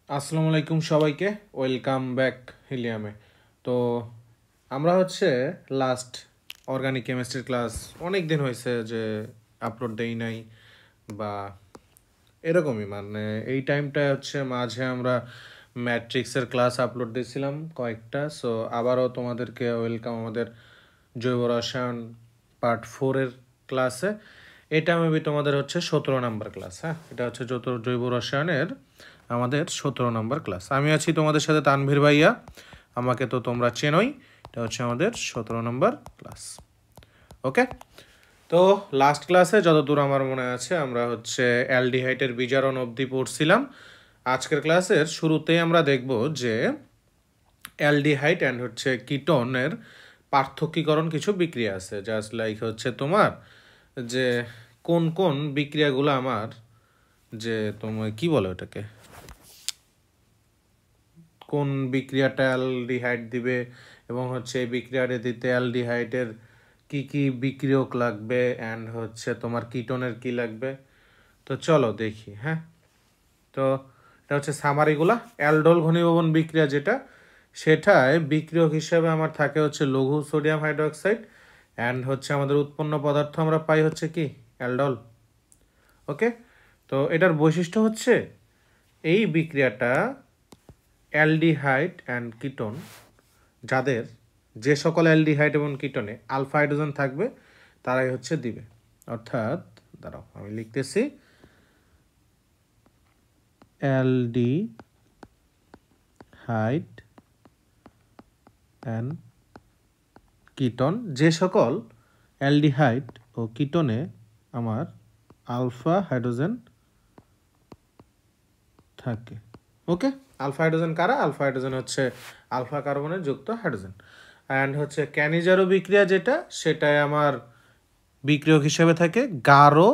আসসালামু আলাইকুম সবাইকে, ওয়েলকাম ব্যাক হিলিয়ামে। তো আমরা লাস্ট অর্গানিক কেমিস্ট্রির ক্লাস অনেক দিন হয়েছে যে আপলোড দেই নাই বা এরকমই, মানে এই টাইমটায় মাঝে আমরা ম্যাট্রিক্সের ক্লাস আপলোড দিয়েছিলাম কয়েকটা। সো আবারও তোমাদেরকে ওয়েলকাম আমাদের জৈব রসায়ন পার্ট 4-এর ক্লাসে। এটা মেবি তোমাদের 17 নাম্বার ক্লাস। হ্যাঁ, এটা জৈব রসায়নের আমাদের 17 নাম্বার ক্লাস। আমি আছি তোমাদের সাথে তানভীর ভাইয়া, আমাকে তো তোমরা চেনোই। এটা আমাদের 17 নাম্বার ক্লাস। ওকে, তো লাস্ট ক্লাসে যতদূর আমার মনে আছে আমরা অ্যালডিহাইডের বিজারণ অবধি পড়ছিলাম। আজকের ক্লাসের শুরুতেই আমরা দেখব যে অ্যালডিহাইড অ্যান্ড কিটোনের পার্থক্যীকরণ কিছু বিক্রিয়া আছে, জাস্ট লাইক তোমার যে কোন কোন বিক্রিয়াগুলো আমার যে তোমার কি বলে ওটাকে, কোন বিক্রিয়াটা অ্যালডিহাইড দিবে এবং এই বিক্রিয়াটা দিতে অ্যালডিহাইডের কি কি বিক্রিয়ক লাগবে অ্যান্ড তোমার কিটোনের কি লাগবে। তো চলো দেখি। হ্যাঁ, তো এটা সামারিগুলা। অ্যালডোল ঘনীভবন বিক্রিয়া যেটা, সেটায় বিক্রিয়ক হিসেবে আমার থাকে লঘু সোডিয়াম হাইড্রোক্সাইড অ্যান্ড আমাদের উৎপন্ন পদার্থ আমরা পাই কি অ্যালডোল। ওকে, তো এটার বৈশিষ্ট্য এই বিক্রিয়াটা অ্যালডিহাইড অ্যান্ড কিটোন, যাদের যে সকল অ্যালডিহাইড এবং কিটোনে আলফা হাইড্রোজেন থাকবে তারাই দিবে। অর্থাৎ দাঁড়াও আমি লিখতেছি, অ্যালডিহাইড অ্যান্ড কিটোন, যে সকল অ্যালডিহাইড ও কিটোনে আমার আলফা হাইড্রোজেন থাকে। ওকে, আলফা হাইড্রোজেন কারা? আলফা হাইড্রোজেন আলফা কার্বনের যুক্ত হাইড্রোজেন। অ্যান্ড ক্যানিজারো বিক্রিয়া যেটা, সেটাই আমার বিক্রিয়ক হিসেবে থাকে গাঢ়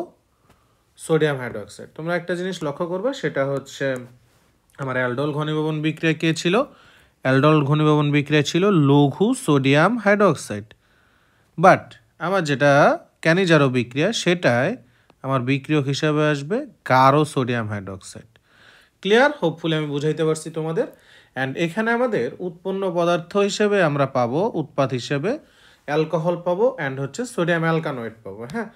সোডিয়াম হাইড্রোক্সাইড। তোমরা একটা জিনিস লক্ষ্য করবে, সেটা আমার অ্যালডোল ঘনীভবন বিক্রিয়া কে ছিল? অ্যালডোল ঘনীভবন বিক্রিয়া ছিল লঘু সোডিয়াম হাইড্রোক্সাইড। বাট আমার যেটা ক্যানিজারো বিক্রিয়া, সেটায় আমার বিক্রিয়ক হিসাবে আসবে গাঢ় সোডিয়াম হাইড্রোক্সাইড। ক্লিয়ার? হোপফুলি আমি বুঝাইতে পারছি তোমাদের। অ্যান্ড এখানে আমাদের উৎপন্ন পদার্থ হিসেবে আমরা পাবো, উৎপাদ হিসেবে অ্যালকোহল পাবো অ্যান্ড সোডিয়াম অ্যালকানোয়েট পাবো। হ্যাঁ,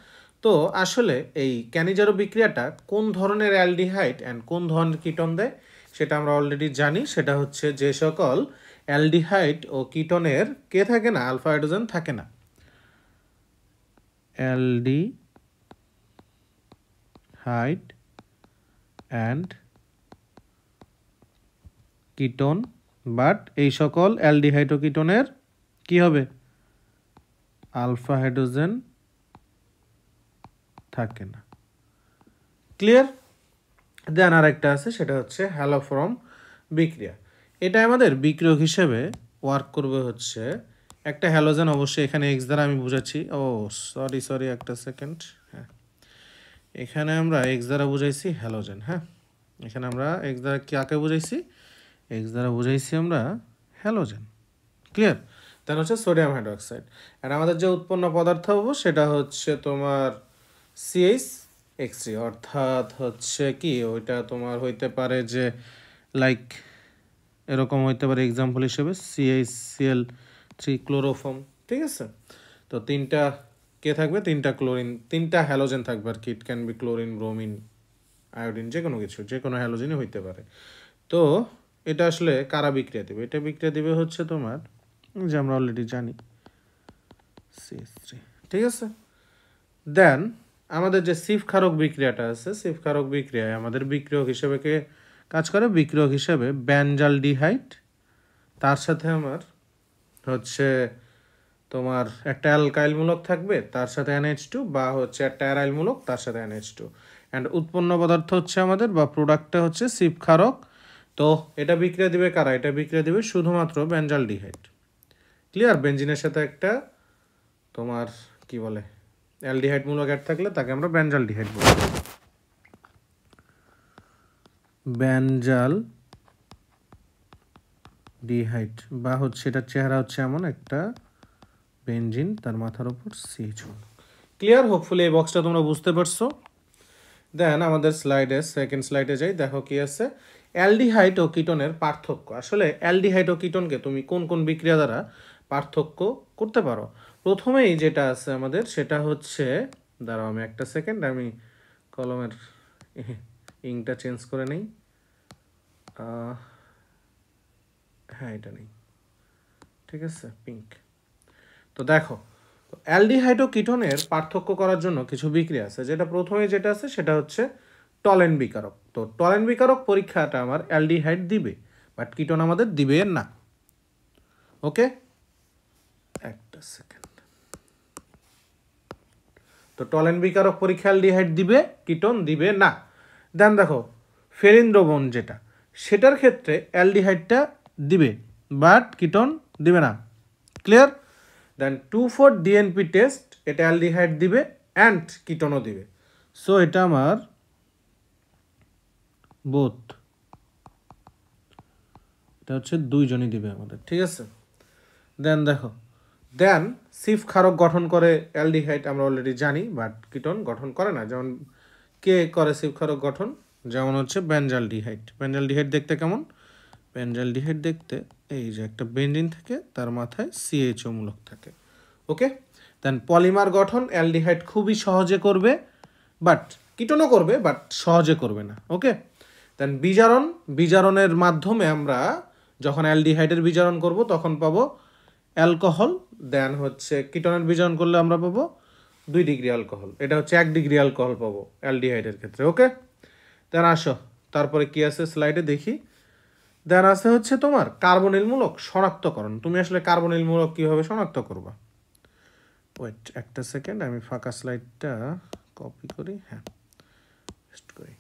তো আসলে এই ক্যানিজারো বিক্রিয়াটা কোন ধরনের অ্যালডিহাইড অ্যান্ড কোন ধরনের কিটোন দেয় সেটা আমরা অলরেডি জানি। সেটা যে সকল অ্যালডিহাইড ও কিটোনের কে থাকে না, আলফা হাইড্রোজেন থাকে না। অ্যালডিহাইড অ্যান্ড কিটোন, বাট এই সকল অ্যালডিহাইড ও কিটোনের কি হবে? আলফা হাইড্রোজেন থাকে না। ক্লিয়ার? দেন আর একটা আছে, সেটা হ্যালোফর্ম বিক্রিয়া। এটা আমাদের বিক্রিয়ক হিসেবে ওয়ার্ক করবে একটা হ্যালোজেন। অবশ্যই এখানে এক্স দ্বারা আমি বুঝাচ্ছি। ও সরি একটা সেকেন্ড। হ্যাঁ, এখানে আমরা এক্স দ্বারা বুঝাইছি হ্যালোজেন। হ্যাঁ, এখানে আমরা এক্স দ্বারা কাকে বুঝাইছি? এক্স দ্বারা বুঝাইছি আমরা হ্যালোজেন। ক্লিয়ার? দেন সোডিয়াম হাইড্রোক্সাইড। আর আমাদের যে উৎপন্ন পদার্থ পাবো সেটা তোমার CH3, অর্থাৎ কি ওইটা তোমার হইতে পারে যে লাইক এরকম হইতে পারে, এক্সাম্পল হিসেবে CH3 ক্লোরোফর্ম। ঠিক আছে, তো তিনটা কে থাকবে? তিনটা ক্লোরিন, তিনটা হ্যালোজেন থাকবে আর কি। It can be chlorine, bromine, iodine, যে কোনো কিছু, যে কোনো হ্যালোজেনই হইতে পারে। তো এটা আসলে কারা বিক্রিয়া দেবে? এটা বিক্রিয়া দিবে তোমার, যে আমরা অলরেডি জানি, CH3। ঠিক আছে, দেন আমাদের যে সিফ ক্ষারক বিক্রিয়াটা আছে, সিফ ক্ষারক বিক্রিয়ায় আমাদের বিক্রিয়ক হিসেবে কে কাজ করে? বিক্রিয়ক হিসেবে বেনজালডিহাইড, তার সাথে আমার তোমার একটা অ্যালকাইল মূলক থাকবে, তার সাথে NH2, বা একটা অ্যারাইল মূলক, তার সাথে NH2। অ্যান্ড উৎপন্ন পদার্থ আমাদের বা প্রোডাক্টটা সিফ ক্ষারক। তো এটা বিক্রিয়া দিবে কারা? এটা বিক্রিয়া দিবে শুধুমাত্র বেনজালডিহাইড। ক্লিয়ার? বেনজিনের সাথে একটা তোমার কি বলে অ্যালডিহাইড মূলক অ্যাড থাকলে তাকে আমরা বেনজালডিহাইড বলি। বেনজালডিহাইড, বা এটার চেহারা এমন একটা বেনজিন, তার মাথার উপর CH1। ক্লিয়ার? হোপফুলি এই বক্সটা তোমরা বুঝতে পারছো। দেন আমাদের সেকেন্ড স্লাইডে যাই। দেখো কি আছে, অ্যালডিহাইড ও কিটোনের পার্থক্য। আসলে অ্যালডিহাইড ও কিটোনকে তুমি কোন কোন বিক্রিয়া দ্বারা পার্থক্য করতে পারো? প্রথমেই যেটা আছে আমাদের সেটা হচ্ছে, দাঁড়াও আমি একটা সেকেন্ড, আমি কলমের ইংটা চেঞ্জ করে নেই। হ্যাঁ, এটা নেই, ঠিক আছে, পিঙ্ক। তো দেখো, অ্যালডিহাইড ও কিটোনের পার্থক্য করার জন্য কিছু বিক্রিয়া আছে। যেটা প্রথমে যেটা আছে সেটা হচ্ছে টলেন বিকারক। তো টলেন বিকারক পরীক্ষাটা আমার অ্যালডিহাইড দিবে, বাট কিটোন আমাদের দিবে না। ওকে, একটা সেকেন্ড। তো টলেন বিকারক পরীক্ষা অ্যালডিহাইড দিবে, কিটোন দিবে না। দেন দেখো ফেরিন দ্রবণ যেটা, সেটার ক্ষেত্রে অ্যালডিহাইডটা দিবে, বাট কিটোন দিবে না। ক্লিয়ার? দেন 2,4-DNP টেস্ট, এটা অ্যালডিহাইড দিবে অ্যান্ড কিটোনও দিবে। সো এটা আমার বোথ, এটা হচ্ছে দুইজনই দিবে আমাদের, ঠিক আছে। দেন দেখো, দেন সিফ ক্ষারক গঠন করে অ্যালডিহাইড, আমরা অলরেডি জানি, বাট কিটোন গঠন করে না। যেমন কে করে সিফ ক্ষারক গঠন? যেমন হচ্ছে বেনজালডিহাইড। বেনজালডিহাইড দেখতে কেমন? বেনজালডিহাইড দেখতে এই যে একটা বেঞ্জিন থাকে, তার মাথায় CHO মূলক থাকে। ওকে, দেন পলিমার গঠন অ্যালডিহাইড খুবই সহজে করবে, বাট কিটোনও করবে, বাট সহজে করবে না। ওকে, দেন বিজারণ, বিজারণের মাধ্যমে আমরা যখন অ্যালডিহাইডের বিজারণ করব তখন পাবো অ্যালকোহল। দেন হচ্ছে কিটোনের বিজারণ করলে আমরা পাবো 2 ডিগ্রি অ্যালকোহল, এটা হচ্ছে 1 ডিগ্রি অ্যালকোহল পাবো অ্যালডিহাইডের ক্ষেত্রে। ওকে, দেন আসো তারপরে কি আছে স্লাইডে দেখি। দেন আছে হচ্ছে তোমার কার্বনিল মূলক শনাক্তকরণ। তুমি আসলে কার্বনিল মূলক কীভাবে শনাক্ত করবা? ওয়েট একটা সেকেন্ড, আমি ফাঁকা স্লাইডটা কপি করি, হ্যাঁ পেস্ট করি।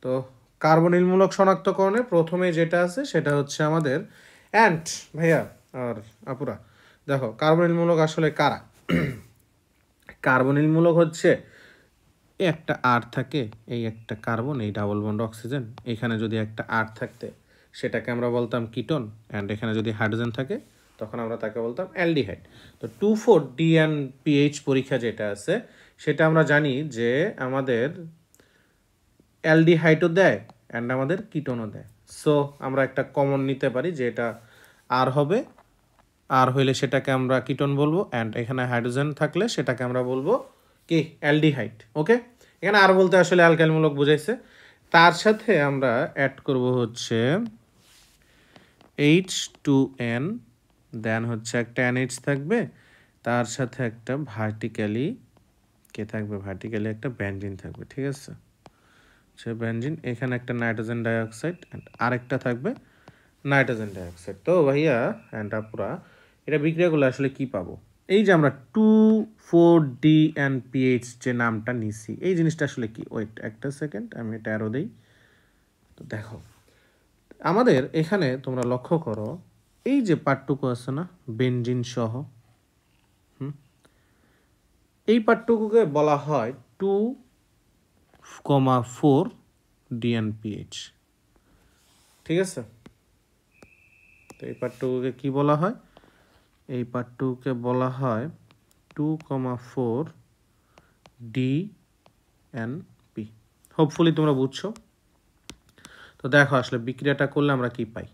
তো কার্বনিল মূলক শনাক্তকরণে প্রথমে যেটা আছে সেটা হচ্ছে আমাদের অ্যান্ট ভাইয়া আর আপুরা, দেখো কার্বনিল মূলক আসলে কারা? কার্বনিল মূলক হচ্ছে একটা আর থাকে, এই একটা কার্বন, এই ডাবল বন্ড অক্সিজেন, এখানে যদি একটা আর থাকতে সেটাকে আমরা বলতাম কিটোন, অ্যান্ড এখানে যদি হাইড্রোজেন থাকে তখন আমরা তাকে বলতাম অ্যালডিহাইড। তো 2,4-DNPH পরীক্ষা যেটা আছে সেটা আমরা জানি যে আমাদের অ্যালডিহাইডও দেয় অ্যান্ড আমাদের কিটোনও দেয়। সো আমরা একটা কমন নিতে পারি যে এটা আর হবে, আর হইলে সেটাকে আমরা কিটোন বলবো, অ্যান্ড এখানে হাইড্রোজেন থাকলে সেটাকে আমরা বলবো কি? অ্যালডিহাইড। ওকে, এখানে আর বলতে আসলে অ্যালকাইলমূলক বুঝাইছে। তার সাথে আমরা অ্যাড করব হচ্ছে H2N, দেন হচ্ছে একটা NH থাকবে, তার সাথে একটা ভার্টিক্যালি কে থাকবে, ভার্টিক্যালি একটা বেনজিন থাকবে, ঠিক আছে, সে বেনজিন। এখানে একটা নাইট্রোজেন ডাইঅক্সাইড অ্যান্ড আরেকটা থাকবে নাইট্রোজেন ডাইঅক্সাইড। তো ভাইয়া অ্যান্ড আপুরা, এটা বিক্রিয়াগুলো আসলে কি পাবো? এই যে আমরা 2,4-DNPH যে নামটা নিছি, এই জিনিসটা আসলে কি? ওয়েট একটা সেকেন্ড, আমি এটা অ্যারো দেই। তো দেখো আমাদের এখানে তোমরা লক্ষ্য করো, এই যে পার্টটুকু আছে না বেনজিন সহ, এই পার্টটুকুকে বলা হয় 2,4-DNPH, ঠিক আছে। তো এই পার্টটুকুকে কি বলা হয়? এই পার্টটুকুকে বলা হয় 2,4-DNP। হোপফুলি তোমরা বুঝছো। তো দেখো আসলে বিক্রিয়াটা করলে আমরা কি পাই?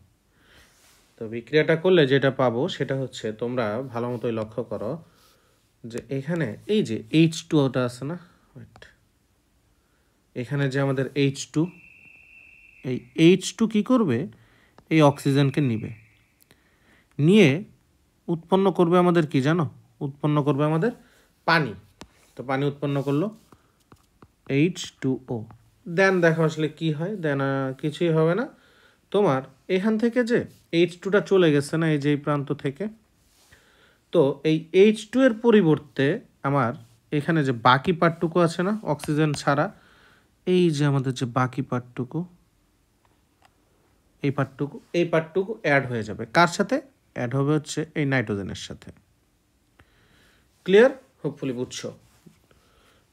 তো বিক্রিয়াটা করলে যেটা পাবো সেটা হচ্ছে, তোমরা ভালো মতোই লক্ষ্য করো যে এখানে এই যে H2ওটা আছে না, এখানে যে আমাদের H2, এই H2 কি করবে? এই অক্সিজেনকে নিবে, নিয়ে উৎপন্ন করবে আমাদের কি জানো? উৎপন্ন করবে আমাদের পানি। তো পানি উৎপন্ন করলো H2O। দেন দেখো আসলে কি হয়? দেন কিছুই হবে না, তোমার এখান থেকে যে H2টা চলে গেছে না এই যে এই প্রান্ত থেকে, তো এই H2 এর পরিবর্তে আমার এখানে যে বাকি পার্টটুকু আছে না অক্সিজেন ছাড়া, এই যে আমাদের যে বাকি পার্টটুকু, এই পার্টটুকু অ্যাড হয়ে যাবে। কার সাথে অ্যাড হবে? হচ্ছে এই নাইট্রোজেনের সাথে। ক্লিয়ার? হোপফুলি বুঝছো।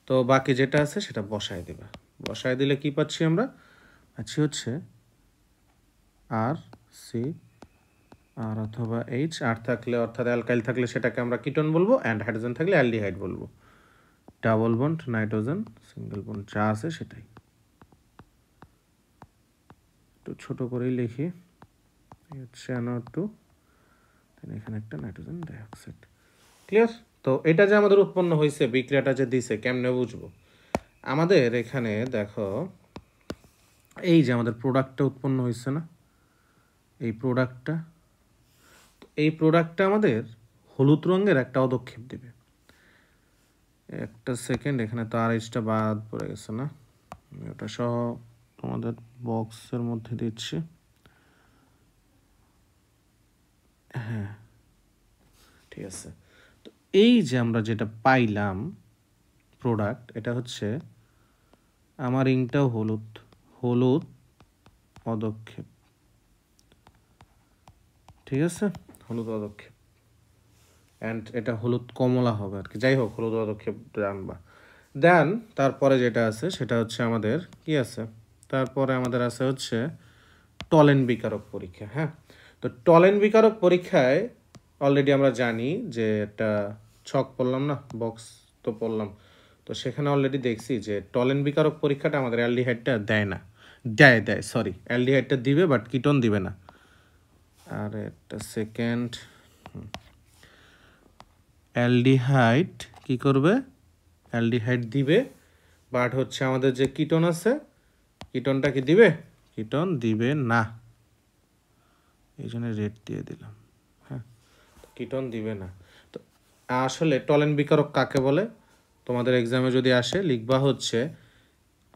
তো বাকি যেটা আছে সেটা বসায় দেবে। বসায় দিলে কি পাচ্ছি আমরা? পাচ্ছি হচ্ছে RC, আর অথবা H, আর থাকলে অর্থাৎ অ্যালকাইল থাকলে সেটাকে আমরা কিটোন বলবো, অ্যান্ড হাইড্রোজেন থাকলে অ্যালডিহাইড বলবো। Double bond nitrogen, single bond যা আছে সেটাই, একটু ছোট করেই লিখি, এই হচ্ছে NO2, এখানে একটা নাইট্রোজেন ডাইঅক্সাইড। ক্লিয়ার? তো এটা যে আমাদের উৎপন্ন হয়েছে, বিক্রিয়াটা যে দিছে, কেমনে বুঝবো? আমাদের এখানে দেখো, এই যে আমাদের প্রোডাক্টটা উৎপন্ন হয়েছে না, এই প্রোডাক্টটা আমাদের হলুদ রঙের একটা পদক্ষেপ দিবে। একটা সেকেন্ড, এখানে তো আরএইচটা বাদ পড়ে গেছে না, আমি ওটা সহ তোমাদের বক্সের মধ্যে দিচ্ছি। হ্যাঁ, ঠিক আছে। তো এই যে আমরা যেটা পাইলাম প্রোডাক্ট, এটা হচ্ছে আমার ইংটাও হলুদ, হলুদ পদক্ষেপ, ঠিক আছে, হলুদ পদক্ষেপ, অ্যান্ড এটা হলুদ কমলা হবে আর কি, যাই হোক হলুদ পদক্ষেপ জানবা। দেন তারপরে যেটা আছে সেটা হচ্ছে আমাদের কি আছে, তারপরে আমাদের আছে হচ্ছে টলেন বিকারক পরীক্ষা। হ্যাঁ, তো টলেন বিকারক পরীক্ষায় অলরেডি আমরা জানি যে একটা ছক পড়লাম না, বক্স তো পড়লাম, তো সেখানে অলরেডি দেখছি যে টলেন বিকারক পরীক্ষাটা আমাদের অ্যালডিহাইডটা দেয় না, দেয় সরি, অ্যালডিহাইডটা দিবে বাট কিটোন দিবে না। আর একটা সেকেন্ড, অ্যালডিহাইড কি করবে, অ্যালডিহাইড দিবে, বাট হচ্ছে আমাদের যে কিটোন আছে, কিটোনটা কি দিবে, কিটোন দিবে না, এই জন্য রেড দিয়ে দিলাম। হ্যাঁ, কিটোন দিবে না। তো আসলে টলেন বিকারক কাকে বলে, তোমাদের এক্সামে যদি আসে লিখবা হচ্ছে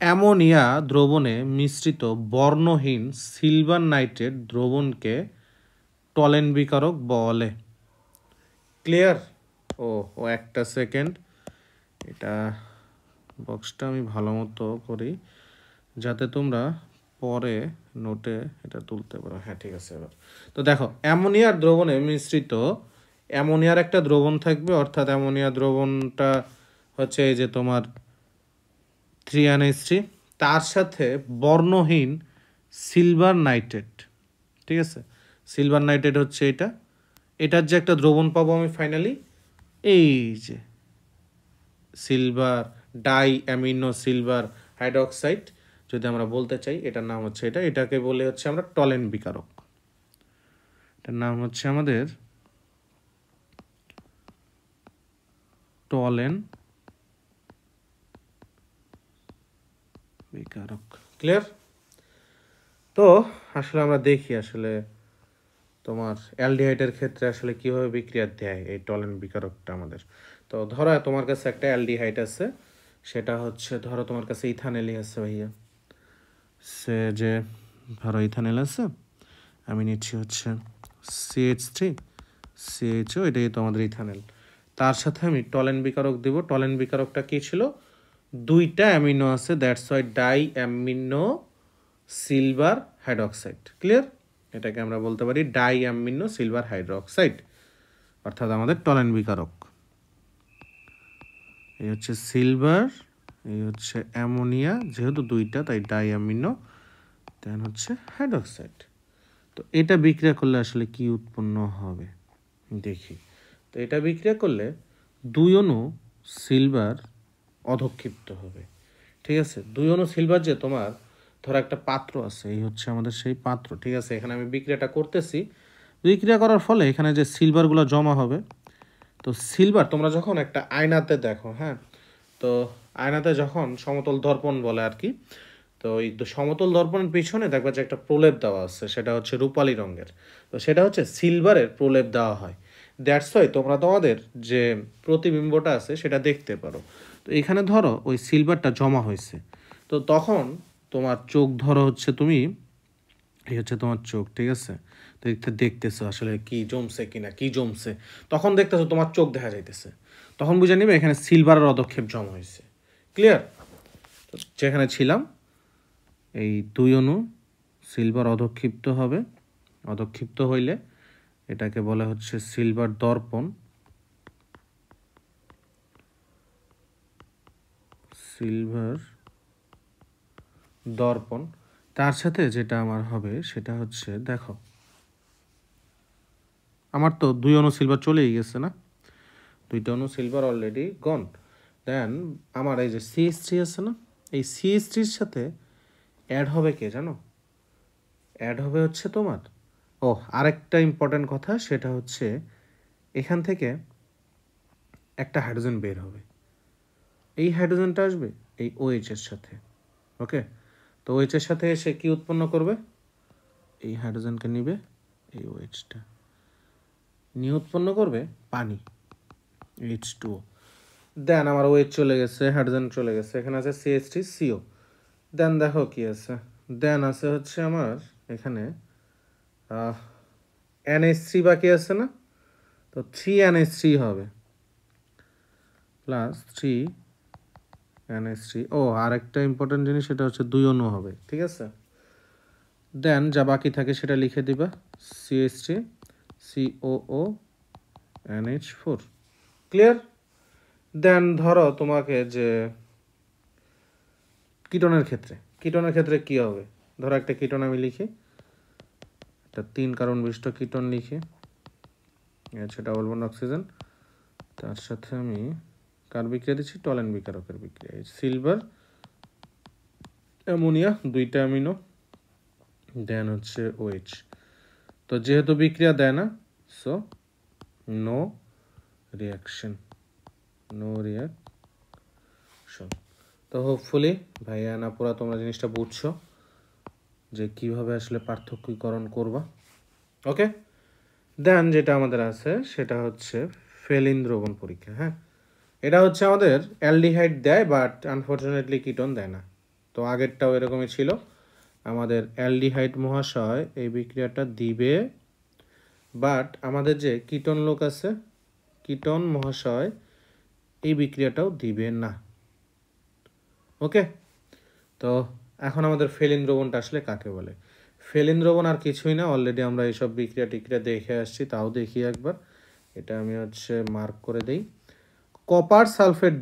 অ্যামোনিয়া দ্রবণে মিশ্রিত বর্ণহীন সিলভার নাইট্রেট দ্রবণকে টলেন বিকারক বলে। ক্লিয়ার? ও একটা সেকেন্ড, এটা বক্সটা আমি ভালো মতো করি যাতে তোমরা পরে নোটে এটা তুলতে পারো। হ্যাঁ, ঠিক আছে। এবার তো দেখো, অ্যামোনিয়ার দ্রবণে মিশ্রিত, অ্যামোনিয়ার একটা দ্রবণ থাকবে, অর্থাৎ অ্যামোনিয়া দ্রবণটা হচ্ছে এই যে তোমার 3NH3, তার সাথে বর্ণহীন সিলভার নাইট্রেট, ঠিক আছে, সিলভার নাইট্রেট হচ্ছে এটা, এটার যে একটা দ্রবণ পাবো আমি ফাইনালি, এই যে silver die amino silver hydroxide, যদি আমরা বলতে চাই এটার নাম হচ্ছে এটা, এটাকে বলে হচ্ছে আমরা টলেন বিকারক, এটার নাম হচ্ছে আমাদের টলেন বিকারক। ক্লিয়ার? তো আসলে আমরা দেখি আসলে তোমার অ্যালডিহাইডের ক্ষেত্রে আসলে কিভাবে বিক্রিয়া দেয় এই টলেন বিকারকটা আমাদের। তো ধরো তোমার কাছে একটা অ্যালডিহাইড আছে, সেটা হচ্ছে ধরো তোমার কাছে ইথানেলই আছে ভাইয়া, সে যে ধরো ইথানেল আছে, আমি নিচ্ছি হচ্ছে CH3 CHO, এটাই তো আমাদের ইথানেল, তার সাথে আমি টলেন বিকারক দিব। টলেন বিকারকটা কি ছিল, দুইটা অ্যামিনো আছে, that's why di amino silver hydroxide. Clear? এটাকে আমরা বলতে পারি ডাই অ্যামিনো সিলভার হাইড্রোক্সাইড, অর্থাৎ আমাদের টলেন বিকারক। এই হচ্ছে সিলভার, এই হচ্ছে অ্যামোনিয়া, যেহেতু দুইটা তাই ডাই অ্যামিনো, দেন হচ্ছে হাইড্রোক্সাইড। তো এটা বিক্রিয়া করলে আসলে কি উৎপন্ন হবে দেখি। তো এটা বিক্রিয়া করলে 2 অণু সিলভার অধক্ষিপ্ত হবে, ঠিক আছে। 2 অণু সিলভার, যে তোমার ধরো একটা পাত্র আছে, এই হচ্ছে আমাদের সেই পাত্র, ঠিক আছে, এখানে আমি বিক্রিয়াটা করতেছি, বিক্রিয়া করার ফলে এখানে যে সিলভারগুলো জমা হবে, তো সিলভার তোমরা যখন একটা আয়নাতে দেখো, হ্যাঁ, তো আয়নাতে যখন সমতল দর্পণ বলে আর কি, তো এই সমতল দর্পণের পিছনে দেখবা যে একটা প্রলেপ দেওয়া আছে, সেটা হচ্ছে রূপালী রঙের, তো সেটা হচ্ছে সিলভারের প্রলেপ দেওয়া হয়। দ্যাটস ওয়াই তোমরা তোমাদের যে প্রতিবিম্বটা আছে সেটা দেখতে পারো। তো এখানে ধরো ওই সিলভারটা জমা হয়েছে, তো তখন তোমার চোখ ধরো হচ্ছে তুমি, এই হচ্ছে তোমার চোখ, ঠিক আছে, দেখতেছো আসলে কি জমছে কিনা, কি জমছে, তখন দেখতেছো তোমার চোখ দেখা যাইতেছে, তখন বুঝে নিবে এখানে সিলভারের অধক্ষেপ জমা হয়েছে। ক্লিয়ার? যেখানে ছিলাম এই 2 অণু সিলভার অধক্ষিপ্ত হবে, অধক্ষিপ্ত হইলে এটাকে বলা হচ্ছে সিলভার দর্পণ, সিলভার দর্পণ। তার সাথে যেটা আমার হবে সেটা হচ্ছে, দেখো আমার তো 2 অণু সিলভার চলেই গেছে না, 2টা অণু সিলভার অলরেডি গন, দেন আমার এই যে CH3 আছে না, এই CH3-র সাথে অ্যাড হবে কে জানো, অ্যাড হবে হচ্ছে তোমার, ও আরেকটা ইম্পর্টেন্ট কথা, সেটা হচ্ছে এখান থেকে একটা হাইড্রোজেন বের হবে, এই হাইড্রোজেনটা আসবে এই OH এর সাথে। ওকে, তো OH এর সাথে এসে কি উৎপন্ন করবে, এই হাইড্রোজেনকে নিবে, এই OHটা নিয়ে উৎপন্ন করবে পানি, H2O। দেন আমার OH চলে গেছে, হাইড্রোজেন চলে গেছে, এখানে আছে CH3CO। দেন দেখো কি আছে, দেন আছে হচ্ছে আমার এখানে NH3 বাকি আছে না, তো 3NH3 হবে প্লাস 3NH3। ও আরেকটা ইম্পর্টেন্ট জিনিস, সেটা হচ্ছে 2 অণু হবে, ঠিক আছে। দেন যা বাকি থাকে সেটা লিখে দিবা, CH3 COO NH4। ক্লিয়ার? দেন ধরো তোমাকে যে কিটোনের ক্ষেত্রে কি হবে, ধরো একটা কিটোন আমি লিখি, একটা 3 কার্বন বিশিষ্ট কিটোন লিখি, সেটা ডাবল বন্ড অক্সিজেন, তার সাথে আমি কার বিক্রিয়া দিচ্ছি, টলেন বিকারকের বিক্রিয়া, সিলভার অ্যামোনিয়া 2টা অ্যামিনো, দেন হচ্ছে OH। তো যেহেতু বিক্রিয়া দেয় না, সো নো রিয়াকশন, তো হোপফুলি ভাইয়া না পুরা তোমরা জিনিসটা বুঝছো যে কিভাবে আসলে পার্থক্যকরণ করবা। ওকে, দেন যেটা আমাদের আছে সেটা হচ্ছে ফেলিন দ্রবণ পরীক্ষা। হ্যাঁ, এটা হচ্ছে আমাদের অ্যালডিহাইড দেয়, বাট আনফরচুনেটলি কিটোন দেয় না। তো আগেরটাও এরকমই ছিল, আমাদের অ্যালডিহাইড মহাশয় এই বিক্রিয়াটা দিবে, বাট আমাদের যে কিটোন লোক আছে, কিটোন মহাশয় এই বিক্রিয়াটাও দিবে না। ওকে, তো এখন আমাদের ফেলিন দ্রবণটা আসলে কাকে বলে। ফেলিন দ্রবণ আর কিছুই না, অলরেডি আমরা এইসব বিক্রিয়া টিক্রিয়া দেখে আসছি, তাও দেখি একবার। এটা আমি হচ্ছে মার্ক করে দেই। কপার সালফেট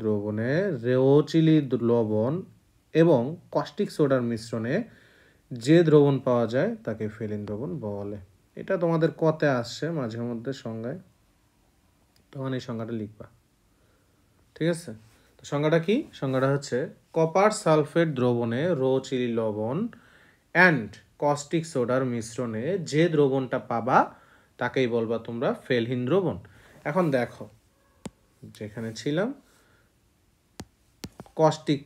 দ্রবণে রেওচিলি লবণ এবং কস্টিক সোডার মিশ্রণে যে দ্রবণ পাওয়া যায় তাকে ফেলিন দ্রবণ বলে। এটা তোমাদের কতে আসছে মাঝে মধ্যে সংজ্ঞায়, তখন এই সংজ্ঞাটা লিখবা, ঠিক আছে। তো সংজ্ঞাটা কি, সংজ্ঞাটা হচ্ছে কপার সালফেট দ্রবণে রোচিলি লবণ অ্যান্ড কস্টিক সোডার মিশ্রণে যে দ্রবণটা পাবা তাকেই বলবা তোমরা ফেলহীন দ্রবণ। এখন দেখো, যেখানে ছিলাম কস্টিক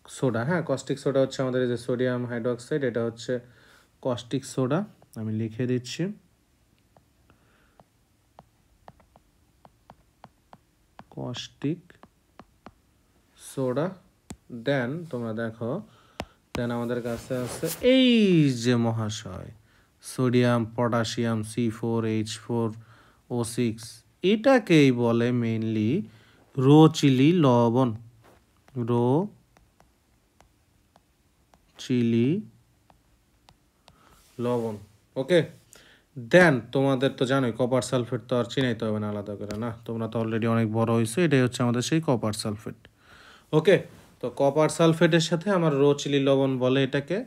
সোডা, হ্যাঁ কস্টিক সোডা হচ্ছে আমাদের এই যে সোডিয়াম হাইড্রোক্সাইড, এটা হচ্ছে কস্টিক সোডা, আমি লিখে দিচ্ছি। Caustic soda. দেন তোমরা দেখো, দেন আমাদের কাছে আছে এই যে মহাশয় সোডিয়াম পটাশিয়াম C4H4O6, এটাকেই বলে মেইনলি রোচিলি লবণ, ওকে। দেন তোমাদের তো জানোই কপার সালফেট তো আর চিনাইতে হবে না আলাদা করে, না তোমরা তো অলরেডি অনেক বড় হয়েছে, এটাই হচ্ছে আমাদের সেই কপার সালফেট। ওকে, তো কপার সালফেটের সাথে আমার রোচিলি লবণ বলে এটাকে,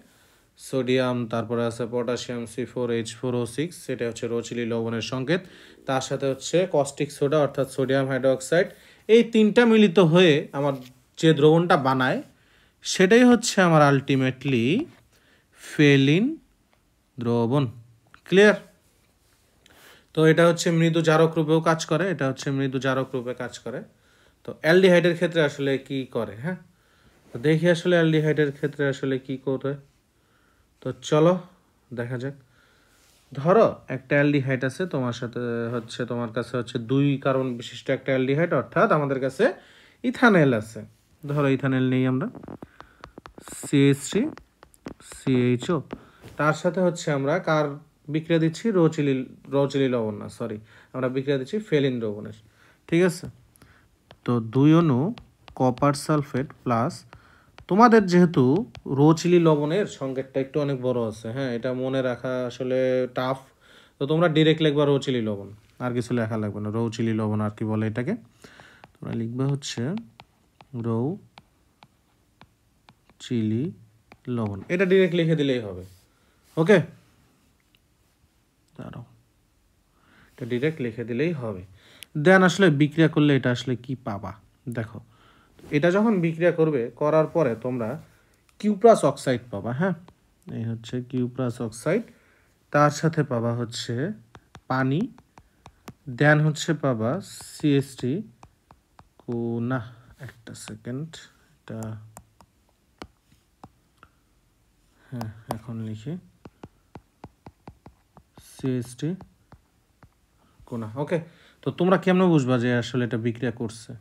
সোডিয়াম, তারপরে আছে পটাশিয়াম C4H4O6, সেটা হচ্ছে রোচিলি লবণের সংকেত, তার সাথে হচ্ছে কস্টিক সোডা অর্থাৎ সোডিয়াম হাইড্রোক্সাইড, এই তিনটা মিলিত হয়ে আমার যে দ্রবণটা বানায় সেটাই হচ্ছে আমার আলটিমেটলি ফেলিন দ্রবণ। ক্লিয়ার? তো এটা হচ্ছে মৃদু জারক রূপেও কাজ করে, তো অ্যালডিহাইডের ক্ষেত্রে আসলে কি করে, হ্যাঁ তো দেখি আসলে অ্যালডিহাইডের ক্ষেত্রে আসলে কি করে। তো চলো দেখা যাক। ধরো একটা অ্যালডিহাইড আছে তোমার সাথে, হচ্ছে তোমার কাছে হচ্ছে 2 কার্বন বিশিষ্ট একটা অ্যালডিহাইড, অর্থাৎ আমাদের কাছে ইথানল আছে। ধরো ইথানল নেই আমরা, CH3CHO, তার সাথে হচ্ছে আমরা কার বিক্রিয়া দিচ্ছি, রোচিলি লবণ না, সরি, আমরা বিক্রিয়া দিচ্ছি ফেলিন দ্রবণের, ঠিক আছে। তো 2 অণু কপার সালফেট প্লাস, তোমাদের যেহেতু রোচিলি লবণের সংকেতটা একটু অনেক বড় আছে, হ্যাঁ এটা মনে রাখা আসলে টাফ, তো তোমরা ডিরেক্ট লিখবা রোচিলি লবণ, আর কিছু লেখা লাগবে না, রোচিলি লবণ আর কি বলে এটাকে, তোমরা লিখবা হচ্ছে চিলি লবণ, এটা ডিরেক্ট লিখে দিলেই হবে। ওকে, দাঁড়াও, এটা ডিরেক্ট লিখে দিলেই হবে। দেন আসলে বিক্রিয়া করলে এটা আসলে কি পাবা দেখো, এটা যখন বিক্রিয়া করবে, করার পরে তোমরা কিউপ্রাস অক্সাইড পাবা। হ্যাঁ, এই হচ্ছে কিউপ্রাস অক্সাইড, তার সাথে পাবা হচ্ছে পানি, দেন হচ্ছে পাবা সিএসটি না একটা সেকেন্ড, এটা হ্যাঁ এখন লিখি সিএসটি কোনা। ওকে, তো তোমরা কেমন বুঝবা যে আসলে এটা বিক্রিয়া করছে?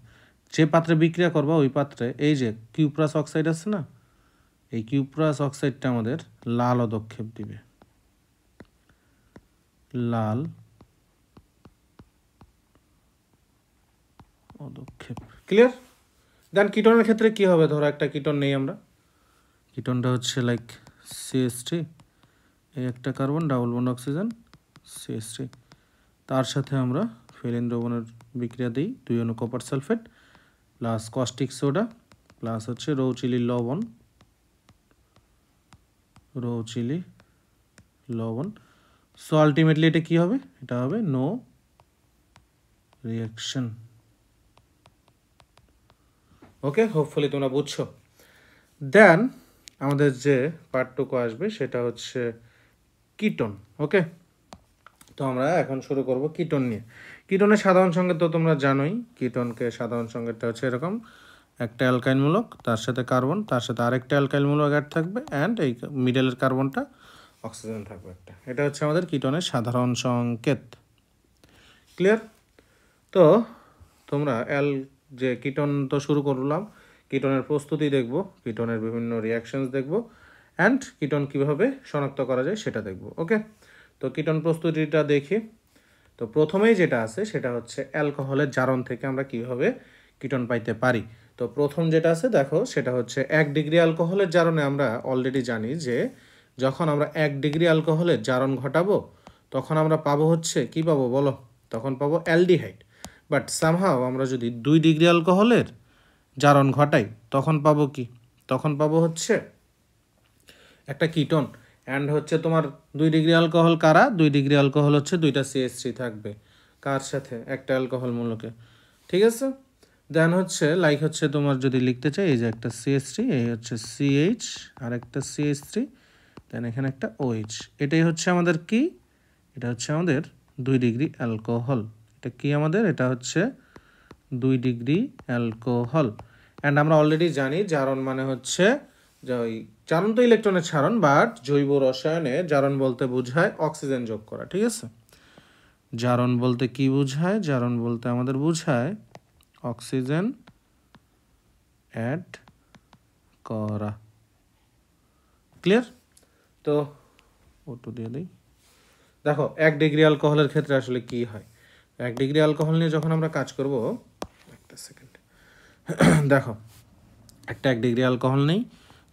যে পাত্রে বিক্রিয়া করবা ওই পাত্রে এই যে কিউপ্রাস অক্সাইড আছে না, এই কিউপ্রাস অক্সাইডটা আমাদের লাল পদক্ষেপ দিবে, লাল পদক্ষেপ। ক্লিয়ার? দেন কিটনের ক্ষেত্রে কি হবে? ধরো একটা কিটন নেই আমরা, কিটনটা হচ্ছে লাইক সিএসটি, এই একটা carbon double bond oxygen CST, তার সাথে আমরা ফেরিন দ্রবণের বিক্রিয়া দিই 2 অণু copper sulphate plus caustic soda plus হচ্ছে রৌ চিলি লবণ, রৌ চিলি লবণ। সো আলটিমেটলি এটা কি হবে? এটা হবে নো রিয়াকশন। ওকে, হোপফুলি তোমরা বুঝছো। দেন আমাদের যে পার্টটুকু আসবে সেটা হচ্ছে কিটন। ওকে, তো আমরা এখন শুরু করব কিটন নিয়ে। কিটনের সাধারণ সংকেত তো তোমরা জানোই, কিটনকে সাধারণ সংকেতটা হচ্ছে এরকম, একটা অ্যালকাইল মূলক, তার সাথে কার্বন, তার সাথে আরেকটা অ্যালকাইল মূলক অ্যাড থাকবে, অ্যান্ড এই মিডলের কার্বনটা অক্সিজেন থাকবে একটা। এটা হচ্ছে আমাদের কিটনের সাধারণ সংকেত। ক্লিয়ার? তো তোমরা যে কিটন তো শুরু করলাম, কিটনের প্রস্তুতি দেখব, কিটনের বিভিন্ন রিয়াকশনস দেখব, অ্যান্ড কিটন কীভাবে শনাক্ত করা যায় সেটা দেখব। ওকে, তো কিটন প্রস্তুতিটা দেখি। তো প্রথমেই যেটা আছে সেটা হচ্ছে অ্যালকোহলের জারণ থেকে আমরা কীভাবে কিটন পাইতে পারি। তো প্রথম যেটা আছে দেখো, সেটা হচ্ছে 1 ডিগ্রি অ্যালকোহলের জারণে আমরা অলরেডি জানি যে যখন আমরা 1 ডিগ্রি অ্যালকোহলের জারণ ঘটাবো তখন আমরা পাবো হচ্ছে কি পাবো বলো? তখন পাবো অ্যালডিহাইড। বাট সামহাও আমরা যদি 2 ডিগ্রি অ্যালকোহলের জারণ ঘটাই তখন পাবো কি? তখন পাবো হচ্ছে একটা কিটন। অ্যান্ড হচ্ছে তোমার 2 ডিগ্রি অ্যালকোহল কারা? 2 ডিগ্রি অ্যালকোহল হচ্ছে 2টা CH3 থাকবে, কার সাথে? একটা অ্যালকোহল মূলকে। ঠিক আছে, দেন হচ্ছে লাইক হচ্ছে তোমার যদি লিখতে চাই, এই যে একটা CH3, এই হচ্ছে CH আর একটা CH3, দেন এখানে একটা OH। এটাই হচ্ছে আমাদের কি? এটা হচ্ছে আমাদের 2 ডিগ্রি অ্যালকোহল। এটা কি আমাদের? এটা হচ্ছে 2 ডিগ্রি অ্যালকোহল। অ্যান্ড আমরা অলরেডি জানি জারণ মানে হচ্ছে যে ওই জারণ তো ইলেকট্রনের ছাড়ন, বাট জৈব রসায়নে জারণ বলতে বোঝায় অক্সিজেন যোগ করা। ঠিক আছে, জারণ বলতে কি বোঝায়? জারণ বলতে আমাদের বোঝায় অক্সিজেন অ্যাড করা। ক্লিয়ার? তো ওটু দিয়ে দিই। দেখো 1 ডিগ্রি অ্যালকোহলের ক্ষেত্রে আসলে কি হয়। 1 ডিগ্রি অ্যালকোহল নিয়ে যখন আমরা কাজ করব, একটা সেকেন্ড দেখো, একটা 1 ডিগ্রি অ্যালকোহল নেই,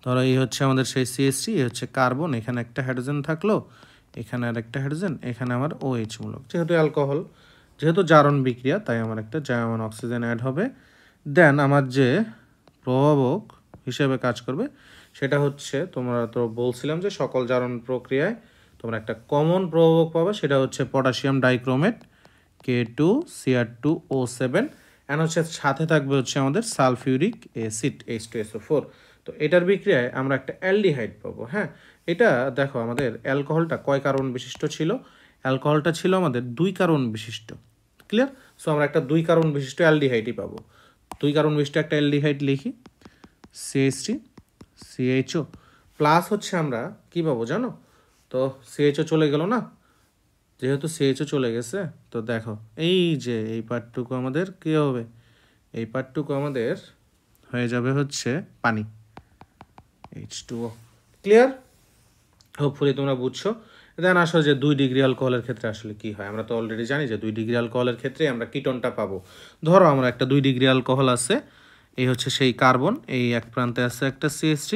ধরো এই হচ্ছে আমাদের সেই CH3, এই হচ্ছে কার্বন, এখানে একটা হাইড্রোজেন থাকলো, এখানে আর একটা হাইড্রোজেন, এখানে আমার OH মূলক। যেহেতু অ্যালকোহল, যেহেতু জারণ বিক্রিয়া, তাই আমার একটা জায়মান অক্সিজেন অ্যাড হবে। দেন আমার যে প্রভাবক হিসেবে কাজ করবে সেটা হচ্ছে, তোমরা তো বলছিলাম যে সকল জারণ প্রক্রিয়ায় তোমরা একটা কমন প্রভাবক পাবে, সেটা হচ্ছে পটাশিয়াম ডাইক্রোমেট K2Cr2O7, অ্যান্ড হচ্ছে সাথে থাকবে হচ্ছে আমাদের সালফিউরিক অ্যাসিড H2SO4। তো এটার বিক্রিয়ায় আমরা একটা অ্যালডিহাইড পাবো। হ্যাঁ, এটা দেখো আমাদের অ্যালকোহলটা কয় কার্বন বিশিষ্ট ছিল? অ্যালকোহলটা ছিল আমাদের 2 কার্বন বিশিষ্ট। ক্লিয়ার? সো আমরা একটা 2 কার্বন বিশিষ্ট অ্যালডিহাইডই পাবো। 2 কার্বন বিশিষ্ট একটা অ্যালডিহাইড লিখি, CH3 CHO প্লাস হচ্ছে আমরা কি পাবো জানো? তো CHO চলে গেল না, যেহেতু CHO চলে গেছে, তো দেখো এই যে এই পার্টটুকু আমাদের কি হবে? এই পার্টটুকু আমাদের হয়ে যাবে হচ্ছে পানি, H2O। ক্লিয়ার? হোপফুলি তোমরা বুঝছো। দেন আসলে যে 2 ডিগ্রি অ্যালকোহলের ক্ষেত্রে আসলে কি হয়, আমরা তো অলরেডি জানি যে 2 ডিগ্রি অ্যালকোহলের ক্ষেত্রে আমরা কিটনটা পাবো। ধরো আমরা একটা 2 ডিগ্রি অ্যালকোহল আছে, এই হচ্ছে সেই কার্বন, এই এক প্রান্তে আছে একটা CH3,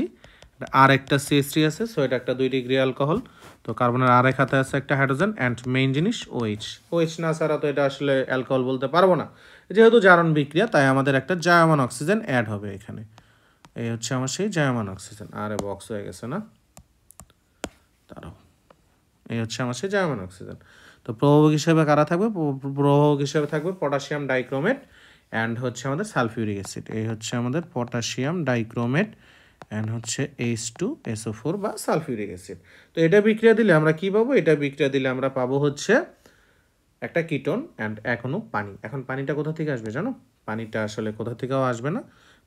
আর একটা CH3 আছে, সো এটা একটা 2 ডিগ্রি অ্যালকোহল। তো কার্বনের আরেক হাতে আছে একটা হাইড্রোজেন, অ্যান্ড মেইন জিনিস OH না ছাড়া তো এটা আসলে অ্যালকোহল বলতে পারবো না। যেহেতু জারণ বিক্রিয়া, তাই আমাদের একটা জায়মান অক্সিজেন অ্যাড হবে এখানে। এই হচ্ছে আমার সেই জায়মান অক্সিজেন। আরে বক্স হয়ে গেছে না, তারাও এই হচ্ছে আমার সেই জার্মান অক্সিজেন। তো প্রভাবক হিসেবে কারা থাকবে? প্রভাবক হিসেবে থাকবে পটাশিয়াম ডাইক্রোমেট অ্যান্ড হচ্ছে আমাদের সালফিউরিক অ্যাসিড। এই হচ্ছে আমাদের পটাশিয়াম ডাইক্রোমেট অ্যান্ড হচ্ছে H2SO4 বা সালফিউরিক অ্যাসিড। তো এটা বিক্রিয়া দিলে আমরা কি পাবো? এটা বিক্রিয়া দিলে আমরা পাবো হচ্ছে একটা কিটোন অ্যান্ড এখনো পানি। এখন পানিটা কোথা থেকে আসবে জানো? পানিটা আসলে কোথা থেকেও আসবে না,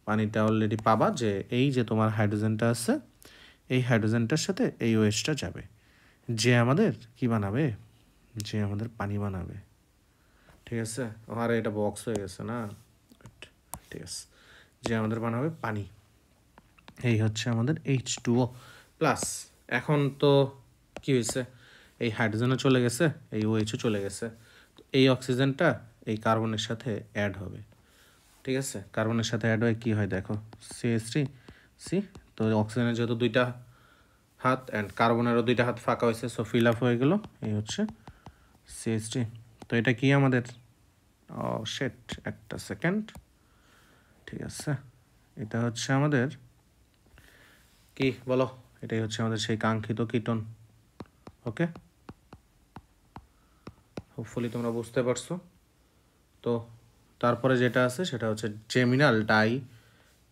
পানিটা অলরেডি পাবা যে এই যে তোমার হাইড্রোজেনটা আছে, এই হাইড্রোজেনটার সাথে এই ওএইচটা যাবে, যে আমাদের কি বানাবে? যে আমাদের পানি বানাবে। ঠিক আছে, আর এটা বক্স হয়ে গেছে না, ঠিক আছে, যে আমাদের বানাবে পানি। এই হচ্ছে আমাদের H2O প্লাস। এখন তো কি হয়েছে? এই হাইড্রোজেনও চলে গেছে, এই OH চলে গেছে, এই অক্সিজেনটা এই কার্বনের সাথে অ্যাড হবে। ঠিক আছে, কার্বনের সাথে অ্যাড হয়ে কী হয় দেখো, CH3 তো অক্সিজেনের যেহেতু দুইটা হাত অ্যান্ড কার্বনেরও দুইটা হাত ফাঁকা হয়েছে, সো ফিল আপ হয়ে গেল, এই হচ্ছে CH3। তো এটা কি আমাদের শেট, একটা সেকেন্ড, ঠিক আছে, এটা হচ্ছে আমাদের কি বলো, এটাই হচ্ছে আমাদের সেই কাঙ্ক্ষিত কিটোন। ওকে, হোপফুলি তোমরা বুঝতে পারছো। তো তারপরে যেটা আছে সেটা হচ্ছে জেমিনাল ডাই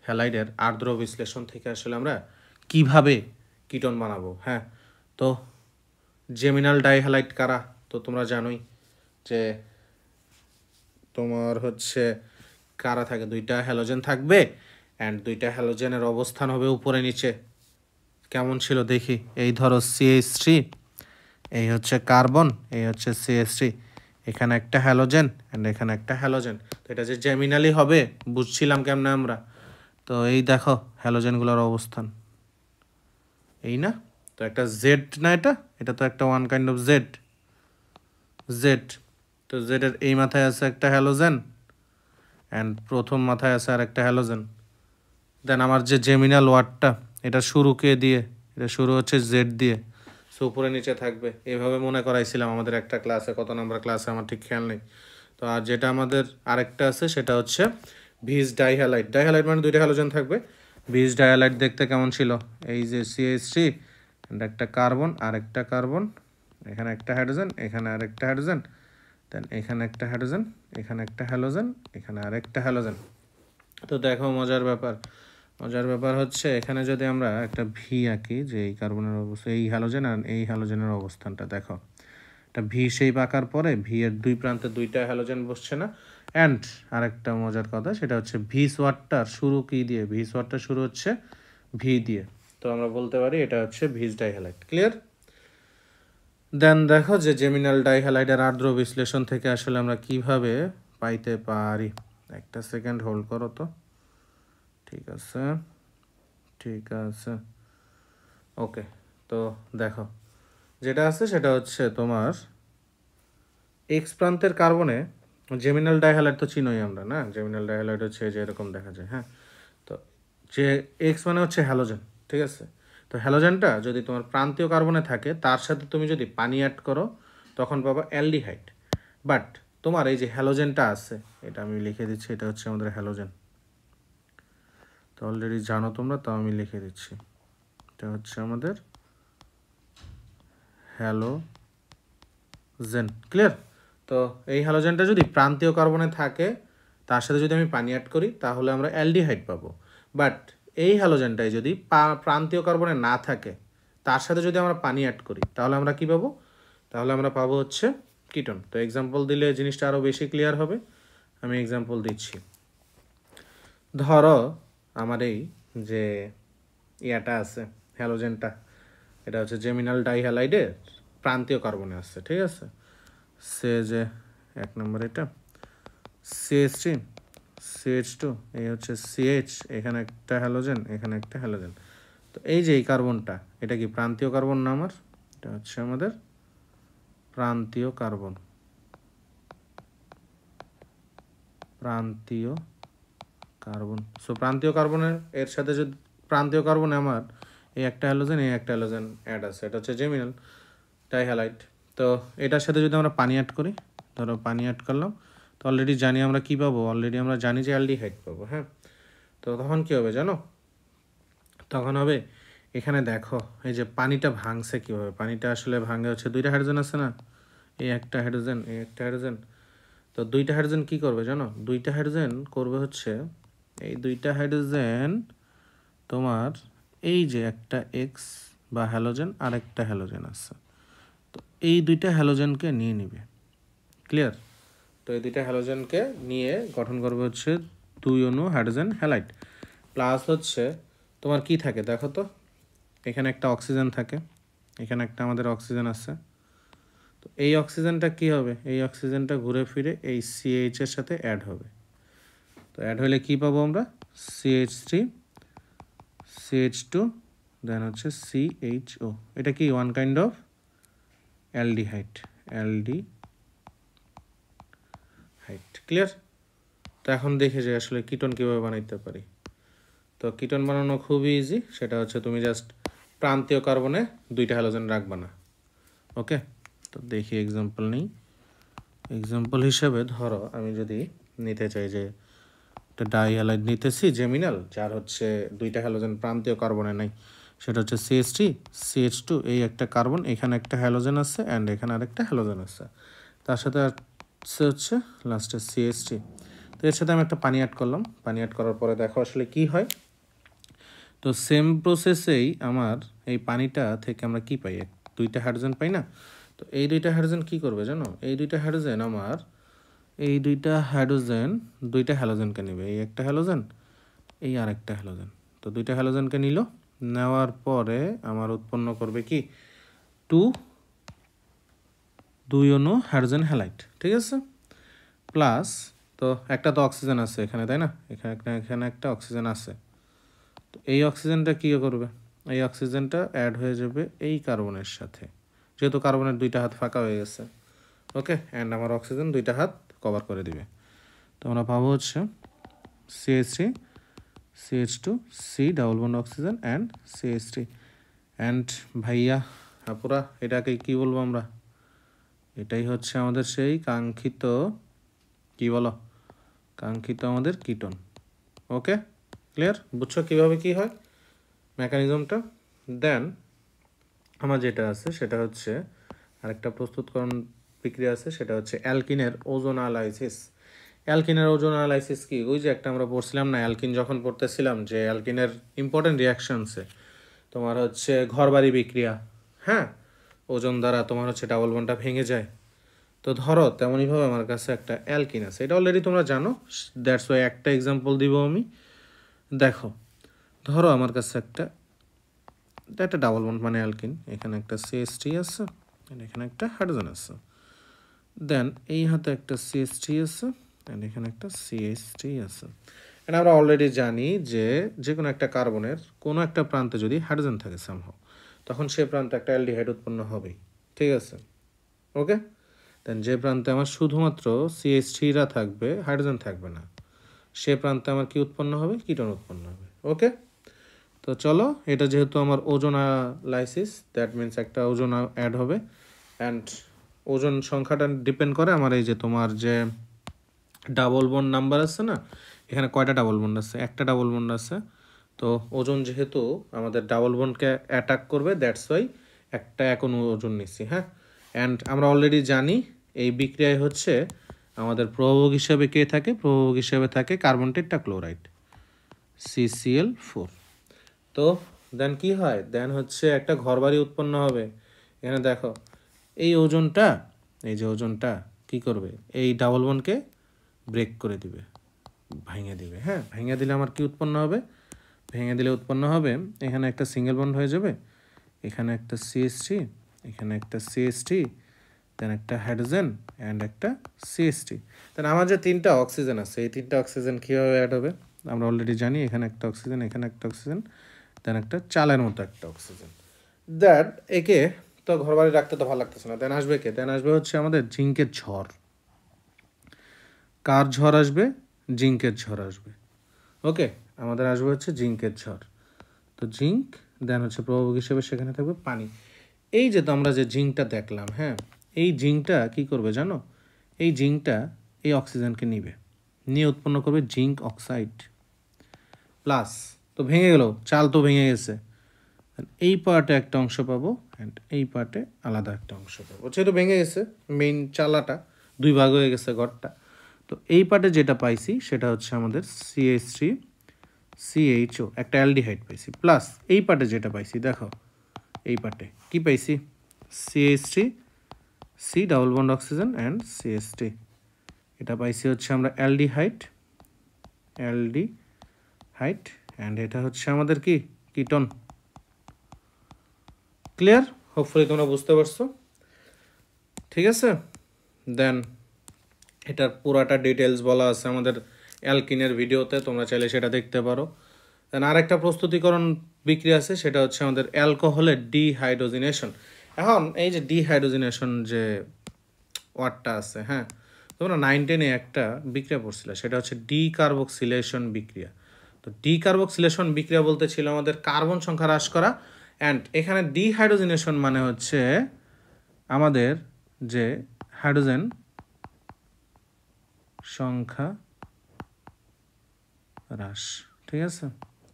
হ্যালাইডের আর্দ্র বিশ্লেষণ থেকে আসলে আমরা কিভাবে কিটোন বানাবো। হ্যাঁ, তো জেমিনাল ডাই হ্যালাইড কারা? তো তোমরা জানোই যে তোমার হচ্ছে কারা থাকে, দুইটা হ্যালোজেন থাকবে অ্যান্ড দুইটা হ্যালোজেনের অবস্থান হবে উপরে নিচে। কেমন ছিল দেখি, এই ধরো CH3, এই হচ্ছে কার্বন, এই হচ্ছে CH3, এখানে একটা হ্যালোজেন অ্যান্ড এখানে একটা হ্যালোজেন। তো এটা যে জেমিনালি হবে বুঝছিলাম কেমনে আমরা? তো এই দেখো হ্যালোজেনগুলোর অবস্থান এই না, তো একটা জেড না, এটা এটা তো একটা one kind of Z, Z. তো জেডের এই মাথায় আছে একটা হ্যালোজেন অ্যান্ড প্রথম মাথায় আছে আর একটা হ্যালোজেন। দেন আমার যে জেমিনাল ওয়ার্ডটা, এটা শুরু কে দিয়ে? এটা শুরু হচ্ছে জেড দিয়ে, সো উপরে নিচে থাকবে। এইভাবে মনে করাইছিলাম আমাদের একটা ক্লাসে, কত নাম্বার ক্লাসে আমার ঠিক খেয়াল নেই। তো আর যেটা আমাদের আরেকটা আছে সেটা হচ্ছে ভিজ ডাইহ্যালাইড। ডাইহ্যালাইড মানে দুইটা হ্যালোজেন থাকবে। ভিজ ডাইহ্যালাইড দেখতে কেমন ছিল? এই যে CH3 একটা কার্বন আর একটা কার্বন, এখানে একটা হাইড্রোজেন, এখানে আর একটা হাইড্রোজেন, দেন এখানে একটা হাইড্রোজেন, এখানে একটা হ্যালোজেন, এখানে আর একটা হ্যালোজেন। তো দেখো মজার ব্যাপার, মজার ব্যাপার হচ্ছে এখানে যদি আমরা একটা ভি আঁকি, যে এই কার্বনের অবস্থা, এই হ্যালোজেন আর এই হ্যালোজেনের অবস্থানটা দেখো, একটা ভি শেপ আঁকার পরে ভি এর দুই প্রান্তে দুইটা হ্যালোজেন বসছে না। অ্যান্ড আরেকটা মজার কথা সেটা হচ্ছে ভি সোয়ারটার শুরু কি দিয়ে? ভি সোয়ারটা শুরু হচ্ছে ভি দিয়ে। তো আমরা বলতে পারি এটা হচ্ছে ভিজ ডাইহ্যালাইড। ক্লিয়ার? দেন দেখো যে জেমিনাল ডাইহ্যালাইডের আর্দ্র বিশ্লেষণ থেকে আসলে আমরা কিভাবে পাইতে পারি। একটা সেকেন্ড হোল্ড করো তো, ঠিক আছে, ঠিক আছে, ওকে। তো দেখো যেটা আছে সেটা হচ্ছে তোমার এক্স প্রান্তের কার্বনে জেমিনাল ডাইহ্যালাইড তো চিনোই আমরা না, জেমিনাল ডাইহ্যালাইড হচ্ছে যে এরকম দেখা যায়। হ্যাঁ, তো যে এক্স মানে হচ্ছে হ্যালোজেন, ঠিক আছে। তো হ্যালোজেনটা যদি তোমার প্রান্তীয় কার্বনে থাকে, তার সাথে তুমি যদি পানি অ্যাড করো তখন পাবা অ্যালডিহাইড। বাট তোমার এই যে হ্যালোজেনটা আছে, এটা আমি লিখে দিচ্ছি, এটা হচ্ছে আমাদের হ্যালোজেন। তো অলরেডি জানো তোমরা, তো আমি লিখে দিচ্ছি, এটা হচ্ছে আমাদের হ্যালোজেন। ক্লিয়ার? তো এই হ্যালোজেনটা যদি প্রান্তীয় কার্বনে থাকে, তার সাথে যদি আমি পানি অ্যাড করি তাহলে আমরা অ্যালডিহাইড পাবো। বাট এই হ্যালোজেনটাই যদি প্রান্তীয় কার্বনে না থাকে, তার সাথে যদি আমরা পানি অ্যাড করি তাহলে আমরা কি পাবো? তাহলে আমরা পাবো হচ্ছে কিটোন। তো এক্সাম্পল দিলে জিনিসটা আরও বেশি ক্লিয়ার হবে। আমি এক্সাম্পল দিচ্ছি। ধরো আমার এই যে ইয়াটা আছে, হ্যালোজেনটা, এটা হচ্ছে জেমিনাল ডাইহ্যালাইডের প্রান্তীয় কার্বনে আসছে, ঠিক আছে। সে যে এক নম্বর এটা CH3, CH2, এই হচ্ছে CH, এখানে একটা হ্যালোজেন, এখানে একটা হ্যালোজেন। তো এই যে এই কার্বনটা, এটা কি প্রান্তীয় কার্বন না আমার? এটা হচ্ছে আমাদের প্রান্তীয় কার্বন, প্রান্তীয় কার্বন। সো প্রান্তীয় কার্বনের এর সাথে যদি প্রান্তীয় কার্বনে আমার এই একটা হ্যালোজেন, এই একটা হ্যালোজেন অ্যাড আছে, এটা হচ্ছে জেমিনাল ডাইহ্যালাইড। তো এটার সাথে যদি আমরা পানি অ্যাড করি, ধরো পানি অ্যাড করলাম, তো অলরেডি জানি আমরা কি পাবো, অলরেডি আমরা জানি যে অ্যালডিহাইড পাবো। হ্যাঁ, তো তখন কি হবে জানো? তখন হবে এখানে দেখো এই যে পানিটা ভাঙছে কীভাবে, পানিটা আসলে ভাঙে হচ্ছে দুইটা হাইড্রোজেন আছে না, এই একটা হাইড্রোজেন, এই একটা হাইড্রোজেন। তো দুইটা হাইড্রোজেন কি করবে জানো? দুইটা হাইড্রোজেন করবে হচ্ছে, এই দুইটা হাইড্রোজেন তোমার এই যে একটা এক্স বা হ্যালোজেন আর একটা হ্যালোজেন আছে, তো এই দুইটা হ্যালোজেনকে নিয়ে নিবে। ক্লিয়ার? তো এই দুইটা হ্যালোজেনকে নিয়ে গঠন করবে হচ্ছে 2 অণু হাইড্রোজেন হ্যালাইড। প্লাস হচ্ছে তোমার কি থাকে দেখো তো, এখানে একটা অক্সিজেন থাকে, এখানে একটা আমাদের অক্সিজেন আছে। তো এই অক্সিজেনটা কি হবে, এই অক্সিজেনটা ঘুরে ফিরে এই সিএইচ এর সাথে অ্যাড হবে। তো অ্যাড হলে কি পাবো আমরা, CH3 CH2 দেন হচ্ছে CHO। এটা কি one kind of aldehyde, aldehyde. Clear? তো এখন দেখে যে আসলে কিটোন কীভাবে বানাইতে পারি। তো কিটোন বানানো খুবই ইজি, সেটা হচ্ছে তুমি জাস্ট প্রান্তীয় কার্বনে দুইটা হ্যালোজেন রাখবা না। ওকে, তো দেখি এক্সাম্পল নেই। এক্সাম্পল হিসেবে ধরো আমি যদি নিতে চাই যে একটা ডাইহ্যালাইড নিতেছি জেমিনাল, যার হচ্ছে দুইটা হ্যালোজেন প্রান্তীয় কার্বনে নাই, সেটা হচ্ছে CH3 CH2, এই একটা কার্বন, এখানে একটা হ্যালোজেন আছে অ্যান্ড এখানে আরেকটা হ্যালোজেন আছে, তার সাথে আছে হচ্ছে লাস্টে CH3। তো এর সাথে আমি একটা পানি অ্যাড করলাম, পানি অ্যাড করার পরে দেখো আসলে কি হয়। তো সেম প্রসেসেই আমার এই পানিটা থেকে আমরা কি পাই, দুইটা হাইড্রোজেন পাই না। তো এই দুইটা হাইড্রোজেন কি করবে জানো, এই দুইটা হাইড্রোজেন আমার দুইটা হ্যালোজেনকে নেবে, এই একটা হ্যালোজেন এই আর একটা হ্যালোজেন। তো দুইটা হ্যালোজেনকে নিল, নেওয়ার পরে আমার উৎপন্ন করবে কি দুই অণু হাইড্রোজেন হ্যালাইড। ঠিক আছে? প্লাস তো একটা তো অক্সিজেন আছে এখানে, তাই না, এখানে একটা অক্সিজেন আছে। তো এই অক্সিজেনটা কী করবে, এই অক্সিজেনটা অ্যাড হয়ে যাবে এই কার্বনের সাথে, যেহেতু কার্বনের দুইটা হাত ফাঁকা হয়ে গেছে। ওকে, অ্যান্ড আমার অক্সিজেন দুইটা হাত কভার করে দিবে। তো আমরা পাবো হচ্ছে CH3 CH2 C double bond oxygen and CH3 and ভাইয়া আপুরা এটাকে কি বলবো আমরা, এটাই হচ্ছে আমাদের সেই কাঙ্ক্ষিত, কি বলো, কাঙ্ক্ষিত আমাদের কিটোন। ওকে, ক্লিয়ার? বুঝছো কীভাবে কি হয় মেকানিজমটা? দেন আমার যেটা আছে সেটা হচ্ছে আরেকটা প্রস্তুতকরণ প্রক্রিয়া আছে, সেটা হচ্ছে অ্যালকিনের ওজোনালাইসিস। অ্যালকিনের ওজোনালাইসিস কি, ওই যে একটা আমরা পড়ছিলাম না অ্যালকিন যখন পড়তেছিলাম, যে অ্যালকিনের ইম্পর্টেন্ট রিয়াকশনসে তোমার হচ্ছে ঘরবাড়ি বিক্রিয়া, হ্যাঁ, ওজন দ্বারা তোমার হচ্ছে ডাবল বন্ডটা ভেঙে যায়। তো ধরো তেমনইভাবে আমার কাছে একটা অ্যালকিন আছে, এটা অলরেডি তোমরা জানো, দ্যাটস ওয়াই একটা এক্সাম্পল দিব আমি। দেখো ধরো আমার কাছে একটা ডাবল বন্ড মানে অ্যালকিন, এখানে একটা CH3 আছে, এখানে একটা হাইড্রোজেন আছে, দেন এই হাতে একটা CH3 আছে অ্যান্ড এখানে একটা CH3 আছে। এন্ড আমরা অলরেডি জানি যে কোনো একটা কার্বনের কোনো একটা প্রান্তে যদি হাইড্রোজেন থাকে সামহাও, তখন সে প্রান্তে একটা অ্যালডিহাইড উৎপন্ন হবেই। ঠিক আছে? ওকে, দেন যে প্রান্তে আমার শুধুমাত্র CH3রা থাকবে, হাইড্রোজেন থাকবে না, সে প্রান্তে আমার কি উৎপন্ন হবে, কিটোন উৎপন্ন হবে। ওকে, তো চলো, এটা যেহেতু আমার ওজোনালাইসিস, দ্যাট মিনস একটা ওজন অ্যাড হবে অ্যান্ড ওজন সংখ্যাটা ডিপেন্ড করে আমার এই যে তোমার যে ডাবল বন্ড নাম্বার আছে না, এখানে কয়টা ডাবল বন্ড আছে, একটা ডাবল বন্ড আছে। তো ওজন যেহেতু আমাদের ডাবল বন্ডকে অ্যাটাক করবে, দ্যাটস ওয়াই একটা এখন ওজন নিচ্ছি। হ্যাঁ, অ্যান্ড আমরা অলরেডি জানি এই বিক্রিয়ায় হচ্ছে আমাদের প্রভাবক হিসাবে কে থাকে, প্রভাবক হিসাবে থাকে কার্বন টেট্রাক্লোরাইড CCl4। তো দেন কি হয়, দেন হচ্ছে একটা ঘরবাড়ি উৎপন্ন হবে। এখানে দেখো এই যে ওজনটা কি করবে, এই ডাবল বন্ডকে ব্রেক করে দিবে, ভেঙে দিবে। হ্যাঁ, ভেঙে দিলে আমার কি উৎপন্ন হবে, ভেঙে দিলে উৎপন্ন হবে এখানে একটা সিঙ্গেল বন্ড হয়ে যাবে, এখানে একটা CH3, এখানে একটা CH3, দেন একটা হাইড্রোজেন অ্যান্ড একটা CH3। দেন আমার যে তিনটা অক্সিজেন আছে, এই তিনটা অক্সিজেন কীভাবে অ্যাড হবে আমরা অলরেডি জানি, এখানে একটা অক্সিজেন, এখানে একটা অক্সিজেন, দেন একটা চালের মতো একটা অক্সিজেন। দ্যাট একে তো ঘরবাড়ি রাখতে তো ভালো লাগতেছে না, দেন আসবে কে, দেন আসবে হচ্ছে আমাদের জিঙ্কের ঝড়। কার ঝড় আসবে, জিঙ্কের ঝড় আসবে। ওকে, আমাদের আসবে হচ্ছে জিঙ্কের ঝড়। তো জিঙ্ক, দেন হচ্ছে প্রভাবক হিসেবে সেখানে থাকবে পানি। এই যে তো আমরা যে জিঙ্কটা দেখলাম, হ্যাঁ, এই জিঙ্কটা কি করবে জানো, এই জিঙ্কটা এই অক্সিজেনকে নিবে, নিয়ে উৎপন্ন করবে জিঙ্ক অক্সাইড। প্লাস তো ভেঙে গেল, চাল তো ভেঙে গেছে, এই পার্টে একটা অংশ পাবো অ্যান্ড এই পার্টে আলাদা একটা অংশ পাবো, যেহেতু ভেঙে গেছে মেইন চালাটা দুই ভাগ হয়ে গেছে ঘরটা। তো এই পার্টে যেটা পাইছি সেটা হচ্ছে আমাদের CH3 CHO একটা অ্যালডিহাইড পাইছি, প্লাস এই পার্টে যেটা পাইছি দেখো, এই পার্টে কি পাইছি, CH3 C double bond oxygen and CH3, এটা পাইছি হচ্ছে আমরা অ্যালডিহাইড অ্যান্ড এটা হচ্ছে আমাদের কি কিটোন। ক্লিয়ার? হোপফুলি তোমরা বুঝতে পারছো। ঠিক আছে, দেন এটার পুরাটা ডিটেলস বলা আছে আমাদের অ্যালকিনের ভিডিওতে, তোমরা চাইলে সেটা দেখতে পারো। দেন আরেকটা প্রস্তুতিকরণ বিক্রিয়া আছে, সেটা হচ্ছে আমাদের অ্যালকোহলের ডিহাইড্রোজিনেশন। এখন এই যে ডিহাইড্রোজিনেশন যে ওয়ার্ডটা আছে, হ্যাঁ, তোমরা 9-10-এ একটা বিক্রিয়া পড়ছিলে, সেটা হচ্ছে ডিকার্বক্সিলেশন বিক্রিয়া। তো ডিকার্বক্সিলেশন বিক্রিয়া বলতে ছিল আমাদের কার্বন সংখ্যা হ্রাস করা, অ্যান্ড এখানে ডিহাইড্রোজিনেশন মানে হচ্ছে আমাদের যে হাইড্রোজেন সংখ্যা হ্রাস, ঠিক আছে,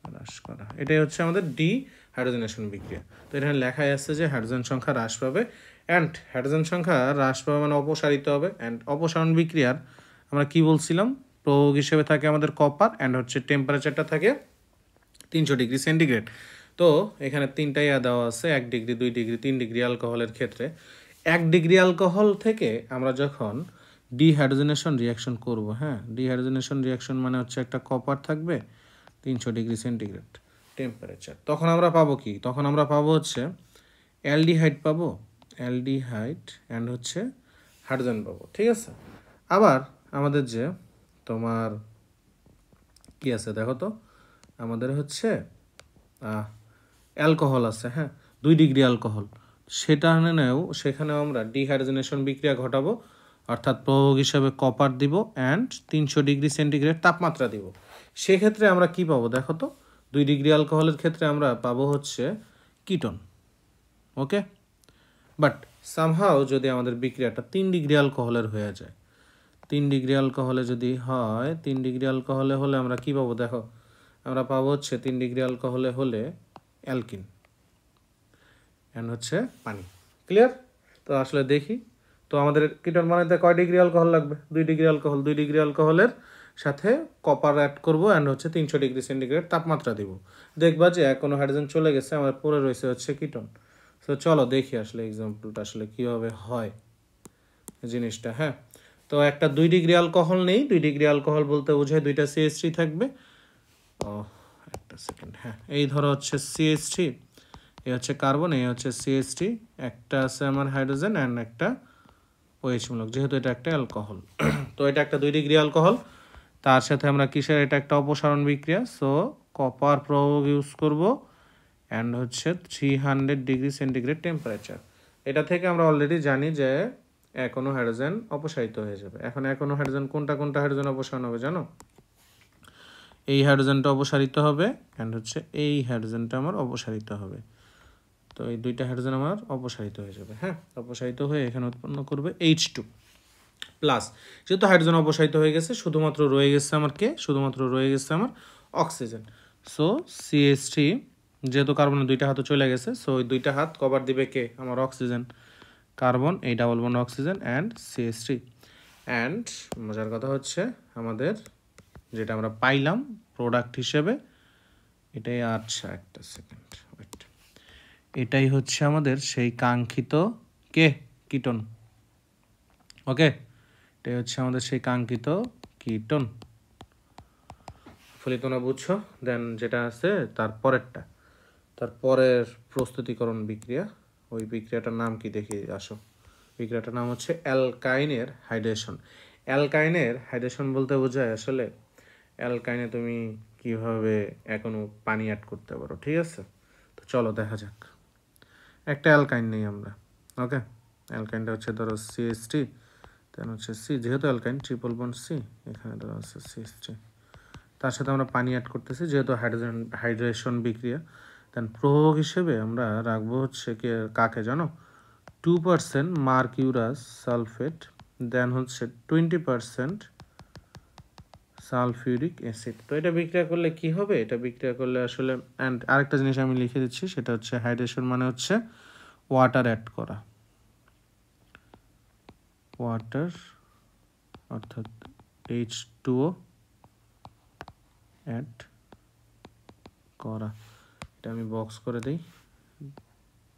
হ্রাস করা, এটাই হচ্ছে আমাদের ডিহাইড্রোজেনেশন বিক্রিয়া। তো এখানে লেখাই আছে যে হাইড্রোজেন সংখ্যা হ্রাস পাবে, অ্যান্ড হাইড্রোজেন সংখ্যা হ্রাস পাবে মানে অপসারিত হবে, অ্যান্ড অপসারণ বিক্রিয়ার আমরা কি বলছিলাম, প্রয়োগ হিসেবে থাকে আমাদের কপার, অ্যান্ড হচ্ছে টেম্পারেচারটা থাকে 300 ডিগ্রি সেন্টিগ্রেড। তো এখানে তিনটাই দেওয়া আছে, 1 ডিগ্রি, 2 ডিগ্রি, 3 ডিগ্রি অ্যালকোহলের ক্ষেত্রে। 1 ডিগ্রি অ্যালকোহল থেকে আমরা যখন ডিহাইড্রোজেনেশন রিয়াকশন করব, হ্যাঁ, ডিহাইড্রোজেনেশন রিয়াকশন মানে হচ্ছে একটা কপার থাকবে 300 ডিগ্রি সেন্টিগ্রেড টেম্পারেচার, তখন আমরা পাবো কি, তখন আমরা পাবো হচ্ছে অ্যালডিহাইড পাবো, অ্যালডিহাইড অ্যান্ড হচ্ছে হাইড্রোজেন পাবো। ঠিক আছে, আবার আমাদের যে তোমার কি আছে দেখো তো, আমাদের হচ্ছে অ্যালকোহল আছে, হ্যাঁ, 2 ডিগ্রি অ্যালকোহল, সেখানেও আমরা ডিহাইড্রোজেনেশন বিক্রিয়া ঘটাবো, অর্থাৎ প্রয়োগ হিসাবে কপার দিব অ্যান্ড 300 ডিগ্রি সেন্টিগ্রেড তাপমাত্রা দিব। সেক্ষেত্রে আমরা কি পাবো দেখো তো, 2 ডিগ্রি অ্যালকোহলের ক্ষেত্রে আমরা পাবো হচ্ছে কিটোন। ওকে, বাট সামহাও যদি আমাদের বিক্রিয়াটা 3 ডিগ্রি অ্যালকোহলের হয়ে যায়, 3 ডিগ্রি অ্যালকোহলে যদি হয়, 3 ডিগ্রি অ্যালকোহলে হলে আমরা কি পাবো দেখো, আমরা পাবো হচ্ছে 3 ডিগ্রি অ্যালকোহলে হলে অ্যালকিন অ্যান্ড হচ্ছে পানি। ক্লিয়ার? তো আসলে দেখি তো আমাদের কিটোন বানাইতে কয় ডিগ্রি অ্যালকোহল লাগবে, 2 ডিগ্রি অ্যালকোহল, 2 ডিগ্রি অ্যালকোহলের সাথে কপার অ্যাড করবো অ্যান্ড হচ্ছে 300 ডিগ্রি সেন্টিগ্রেড তাপমাত্রা দিব, দেখবা যে কোনো হাইড্রোজেন চলে গেছে, আমাদের পরে রয়েছে হচ্ছে কিটোন। তো চলো দেখি আসলে এক্সাম্পলটা আসলে কীভাবে হয় জিনিসটা। হ্যাঁ, তো একটা 2 ডিগ্রি অ্যালকোহল নেই, 2 ডিগ্রি অ্যালকোহল বলতে বোঝায় 2টা CH3 থাকবে। ও একটা সেকেন্ড, হ্যাঁ, এই ধরো হচ্ছে CH3, এই হচ্ছে কার্বন, এই হচ্ছে CH3, একটা আছে আমার হাইড্রোজেন অ্যান্ড একটা OH মূলক, যেহেতু এটা একটা অ্যালকোহল। তো এটা একটা 2 ডিগ্রি অ্যালকোহল, তার সাথে আমরা কিসের, এটা একটা অপসারণ বিক্রিয়া, সো কপার প্রয়োগ ইউজ করব অ্যান্ড হচ্ছে 300 ডিগ্রি সেন্টিগ্রেড টেম্পারেচার। এটা থেকে আমরা অলরেডি জানি যে এখনো হাইড্রোজেন অপসারিত হয়ে যাবে। এখন এখনো হাইড্রোজেন কোনটা হাইড্রোজেন অপসারণ হবে জানো? এই হাইড্রোজেনটা অপসারিত হবে অ্যান্ড হচ্ছে এই হাইড্রোজেনটা আমার অপসারিত হবে। তো এই 2টা হাইড্রোজেন আমার অপসারিত হয়ে যাবে, হ্যাঁ, অপসারিত হয়ে এখানে উৎপন্ন করবে H2 প্লাস। যেহেতু হাইড্রোজেন অপসারিত হয়ে গেছে, শুধুমাত্র রয়ে গেছে আমার কে, শুধুমাত্র রয়ে গেছে আমার অক্সিজেন। সো CH3, যেহেতু কার্বনের 2টা হাতও চলে গেছে, সো ওই 2টা হাত কভার দিবে কে, আমার অক্সিজেন, কার্বন, এই double bond oxygen and CH3। And মজার কথা হচ্ছে আমাদের যেটা আমরা পাইলাম প্রোডাক্ট হিসেবে, এটাই, আচ্ছা একটা সেকেন্ড ওয়েট, এটাই হচ্ছে আমাদের সেই কাঙ্ক্ষিত কে, কিটোন। ওকে, এটাই হচ্ছে আমাদের সেই কাঙ্ক্ষিত কিটোন। ফলে তোমরা বুঝছো। দেন যেটা আছে তারপরের প্রস্তুতিকরণ বিক্রিয়া, ওই বিক্রিয়াটার নাম কি দেখি আসো। বিক্রিয়াটার নাম হচ্ছে অ্যালকাইনের হাইড্রেশন। অ্যালকাইনের হাইড্রেশন বলতে বোঝায় আসলে অ্যালকাইনে তুমি কিভাবে এখনো পানি অ্যাড করতে পারো। ঠিক আছে, তো চলো দেখা যাক। একটা অ্যালকাইন নেই আমরা, ওকে, অ্যালকাইনটা হচ্ছে ধরো CH3, দেন হচ্ছে C, যেহেতু অ্যালকাইন ট্রিপল বন্ড C, এখানে ধরো হচ্ছে CH3, তার সাথে আমরা পানি অ্যাড করতেছি যেহেতু হাইড্রেশন বিক্রিয়া। দেন প্রয়োগ হিসেবে আমরা রাখবো হচ্ছে কাকে জানো, 2% মার্কিউরাস সালফেট, দেন হচ্ছে 20% সালফিউরিক অ্যাসিড। তো এটা বিক্রিয়া করলে কি হবে, এটা বিক্রিয়া করলে আসলে, অ্যান্ড আরেকটা জিনিস আমি লিখে দিচ্ছি, সেটা হচ্ছে হাইড্রেশন মানে হচ্ছে ওয়াটার অ্যাড করা, ওয়াটার অর্থাৎ H2O অ্যাড করা, এটা আমি বক্স করে দিই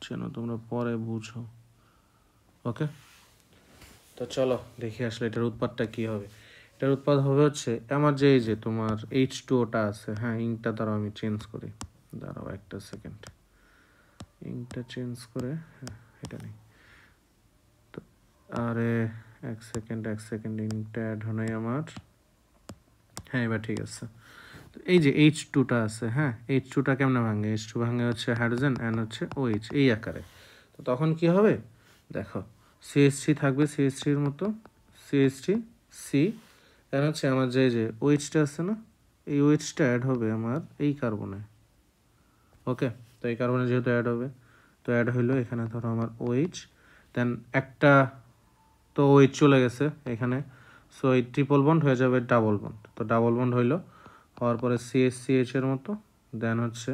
যেন তোমরা পরে বুঝো। ওকে, তো চলো দেখি আসলে এটার উৎপাদটা কি হবে। এটার উৎপাদ হবে হচ্ছে আমার যে এই যে তোমার H2O-টা আছে, হ্যাঁ ইঙ্কটা দ্বারা আমি চেঞ্জ করি, দাঁড়াও একটা সেকেন্ড, ইঙ্কটা চেঞ্জ করে, হ্যাঁ এটা নেই তো, আরে এক সেকেন্ড ইঙ্কটা অ্যাড হয় আমার, হ্যাঁ এবার ঠিক আছে। তো এই যে H2টা আছে, হ্যাঁ H2টা কেমনে ভাঙে, H2 ভাঙে হচ্ছে হাইড্রোজেন অ্যান্ড হচ্ছে OH এই আকারে। তো তখন কি হবে দেখো, CH3 থাকবে CH3-এর মতো, CH3 সি, আর হচ্ছে আমার যে OH-টা আছে না, এই OH-টা অ্যাড হবে আমার এই কার্বনে। ওকে, তো এই কার্বনে যেহেতু অ্যাড হবে, তো অ্যাড হইলো এখানে ধরো আমার OH, দেন একটা তো OH চলে গেছে এখানে, সো এই ট্রিপল বন্ড হয়ে যাবে ডাবল বন্ড, তো ডাবল বন্ড হইলো, হওয়ার পরে CH এর মতো, দেন হচ্ছে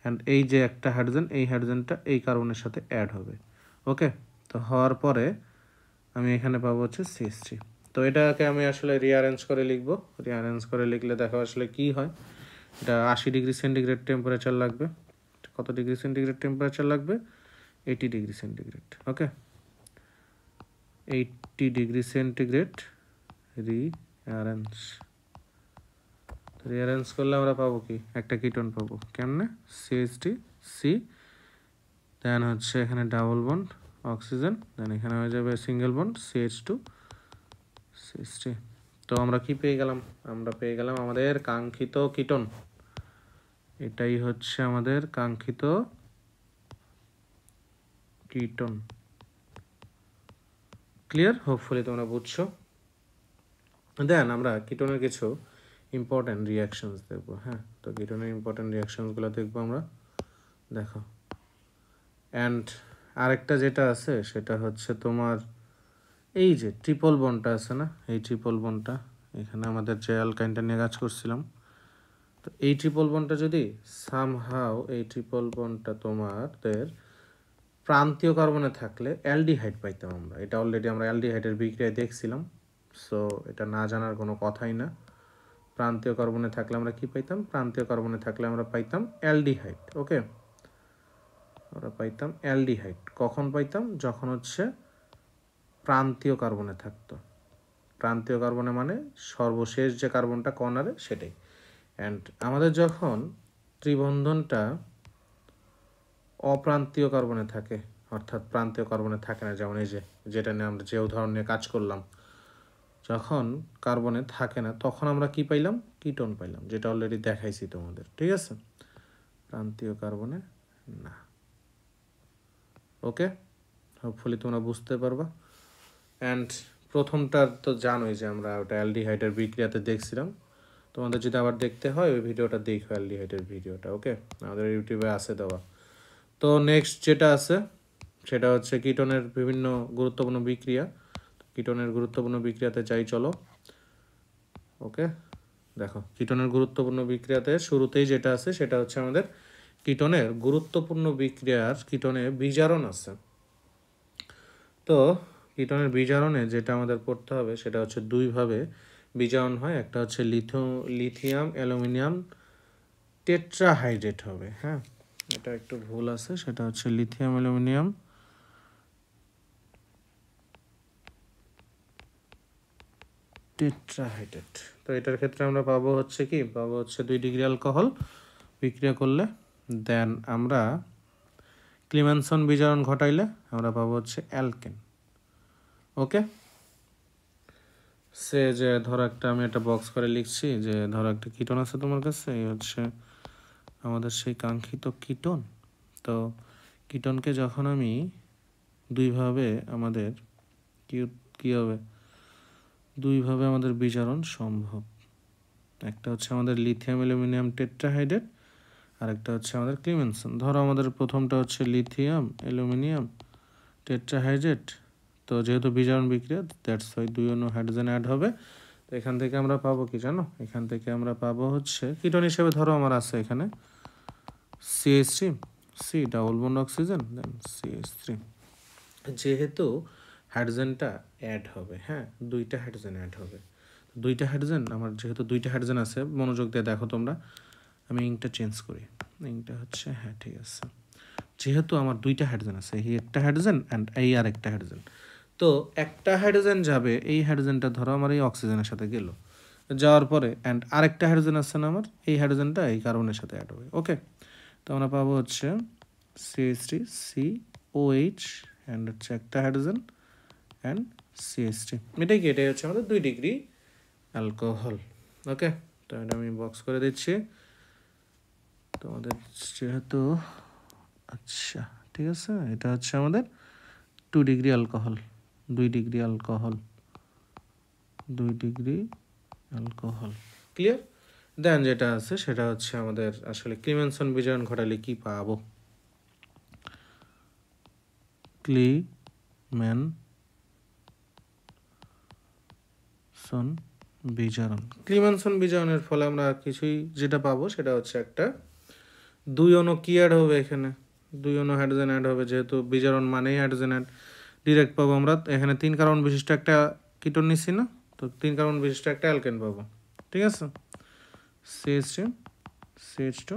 অ্যান্ড এই যে একটা হাইড্রোজেন, এই হাইড্রোজেনটা এই কার্বনের সাথে অ্যাড হবে। ওকে, তো হওয়ার পরে আমি এখানে পাবো হচ্ছে CH3। তো এটাকে আমি আসলে রিঅ্যারেঞ্জ করে লিখবো, রিঅ্যারেঞ্জ করে লিখলে দেখো আসলে কি হয়। এটা 80 ডিগ্রি সেন্টিগ্রেড টেম্পারেচার লাগবে, কত ডিগ্রি সেন্টিগ্রেড টেম্পারেচার লাগবে, 80 ডিগ্রি সেন্টিগ্রেড। ওকে, 80 ডিগ্রি সেন্টিগ্রেড রিঅ্যারেঞ্জ, রিঅ্যারেঞ্জ করলে আমরা পাবো কি, একটা কিটোন পাবো কেমনে, CH3 সি, দেন হচ্ছে এখানে ডাবল বন্ড অক্সিজেন, দেন এখানে হয়ে যাবে সিঙ্গেল বন্ড CH2 CH3। তো আমরা কি পেয়ে গেলাম, আমরা পেয়ে গেলাম আমাদের কাঙ্ক্ষিত কিটোন, এটাই হচ্ছে আমাদের কাঙ্ক্ষিত কিটোন। ক্লিয়ার, হোপফুলি তোমরা বুঝছো। দেন আমরা কিটোনের কিছু ইম্পর্টেন্ট রিয়াকশনস দেখবো। হ্যাঁ, তো কিটোনের ইম্পর্টেন্ট রিয়াকশনসগুলো দেখবো আমরা, দেখো। অ্যান্ড আরেকটা যেটা আছে সেটা হচ্ছে তোমার এই যে ট্রিপল বন্ডটা আছে না, এই ট্রিপল বন্ডটা, এখানে আমাদের যে অ্যালকাইনটা নিয়ে কাজ করছিলাম, তো এই ট্রিপল বন্ডটা যদি সামহাও এই ট্রিপল বন্ডটা তোমাদের প্রান্তীয় কার্বনে থাকলে অ্যালডিহাইড পাইতাম আমরা, এটা অলরেডি আমরা অ্যালডিহাইডের বিক্রিয়ায় দেখছিলাম, সো এটা না জানার কোনো কথাই না। প্রান্তীয় কার্বনে থাকলে আমরা কি পাইতাম, প্রান্তীয় কার্বনে থাকলে আমরা পাইতাম অ্যালডিহাইড। ওকে, আমরা পাইতাম অ্যালডিহাইড, কখন পাইতাম, যখন হচ্ছে প্রান্তীয় কার্বনে থাকতো, প্রান্তীয় কার্বনে মানে সর্বশেষ যে কার্বনটা কর্নারে সেটাই। অ্যান্ড আমাদের যখন ত্রিবন্ধনটা অপ্রান্তীয় কার্বনে থাকে, অর্থাৎ প্রান্তীয় কার্বনে থাকে না, যেমন এই যে যেটা নিয়ে আমরা যে উদাহরণ নিয়ে কাজ করলাম, যখন কার্বনে থাকে না তখন আমরা কি পাইলাম, কিটোন পাইলাম, যেটা অলরেডি দেখাইছি তোমাদের, ঠিক আছে, প্রান্তীয় কার্বনে না। ওকে, হোপফুলি তোমরা বুঝতে পারবা। অ্যান্ড প্রথমটার তো জানোই যে আমরা ওটা অ্যালডিহাইডের বিক্রিয়াতে দেখছিলাম, তোমাদের যদি আবার দেখতে হয় ওই ভিডিওটা দেখো, অ্যালডিহাইডের ভিডিওটা। ওকে, আমাদের ইউটিউবে আছে দেওয়া। তো নেক্সট যেটা আছে সেটা হচ্ছে কিটোনের বিভিন্ন গুরুত্বপূর্ণ বিক্রিয়া, কিটোনের গুরুত্বপূর্ণ বিক্রিয়াতে যাই চলো। ওকে, দেখো কিটোনের গুরুত্বপূর্ণ বিক্রিয়াতে শুরুতেই যেটা আছে সেটা হচ্ছে আমাদের কিটোনের গুরুত্বপূর্ণ বিক্রিয়ার কিটোনে বিজারণ আছে। তো কিটোনের বিজারণে যেটা আমাদের পড়তে হবে সেটা হচ্ছে দুইভাবে বিজারণ হয়, একটা হচ্ছে লিথিয়াম অ্যালুমিনিয়াম টেট্রাহাইড্রেট হবে। হ্যাঁ, এটা একটু ভুল আছে, সেটা হচ্ছে লিথিয়াম অ্যালুমিনিয়াম টেট্রাহাইড্রেট। তো এটার ক্ষেত্রে আমরা পাবো হচ্ছে কি, পাবো হচ্ছে 2 ডিগ্রি অ্যালকোহল বিক্রিয়া করলে, দেন আমরা ক্লিমেনসন বিজারণ ঘটাইলে আমরা পাবো হচ্ছে অ্যালকেন। ওকে, সে যে ধরো একটা আমি একটা বক্স করে লিখছি, যে ধরো একটা কিটোন আছে তোমার কাছে, এই হচ্ছে আমাদের সেই কাঙ্ক্ষিত কিটোন। তো কিটোনকে যখন আমি দুইভাবে আমাদের কি হবে, দুইভাবে আমাদের বিজারণ সম্ভব, একটা হচ্ছে আমাদের লিথিয়াম অ্যালুমিনিয়াম টেট্রাহাইড্রেট, আর একটা হচ্ছে আমাদের ক্লিমেনসন। ধরো আমাদের প্রথমটা হচ্ছে লিথিয়াম অ্যালুমিনিয়াম টেট্রাহাইড্রেট, তো যেহেতু বিজারণ বিক্রিয়া দ্যাটস ওয়াই 2 অণু হাইড্রোজেন অ্যাড হবে। তো এখান থেকে আমরা পাবো কি জানো, এখান থেকে আমরা পাবো হচ্ছে কিটোন হিসেবে ধরো আমার আছে এখানে CH3 C double bond oxygen, then CH3, যেহেতু হাইড্রোজেনটা অ্যাড হবে, হ্যাঁ দুইটা হাইড্রোজেন অ্যাড হবে, দুইটা হাইড্রোজেন আমার যেহেতু দুইটা হাইড্রোজেন আছে, মনোযোগ দিয়ে দেখো তোমরা, আমি ইংটা চেঞ্জ করি, ইংটা হচ্ছে হ্যাঁ ঠিক আছে, যেহেতু আমার দুইটা হাইড্রোজেন আছে, এই একটা হাইড্রোজেন অ্যান্ড এই আর একটা হাইড্রোজেন, তো একটা হাইড্রোজেন যাবে, এই হাইড্রোজেনটা ধরো আমার এই অক্সিজেনের সাথে গেল, যাওয়ার পরে অ্যান্ড আরেকটা হাইড্রোজেন আছে না আমার, এই হাইড্রোজেনটা এই কার্বনের সাথে অ্যাড হবে। ওকে, তো আমরা পাবো হচ্ছে CH3COH অ্যান্ড হচ্ছে একটা হাইড্রোজেন অ্যান্ড CH3, এটাই কি, এটাই হচ্ছে আমাদের 2 ডিগ্রি অ্যালকোহল। ওকে, তো এটা আমি বক্স করে দিচ্ছি তোমাদের যেহেতু, আচ্ছা ঠিক আছে, এটা হচ্ছে আমাদের 2 degree alcohol, 2 degree alcohol, 2 degree alcohol. Clear? Then যেটা আছে সেটা হচ্ছে আমাদের আসলে ক্লিমেনসন বিজারণ ঘটালে কি পাবো, ক্লিমেনসন বিজারণের ফলে আমরা কিছুই যেটা পাবো সেটা হচ্ছে একটা 2 অণু কি অ্যাড হবে, এখানে 2 অণু হাইড্রোজেন অ্যাড হবে, যেহেতু বিজারণ মানেই হাইড্রোজেন অ্যাড, ডিরেক্ট পাবো আমরা এখানে 3 কার্বন বিশিষ্ট একটা কিটোন নিচ্ছি না, তো 3 কার্বন বিশিষ্ট একটা অ্যালকেন পাবো। ঠিক আছে, CH3 CH2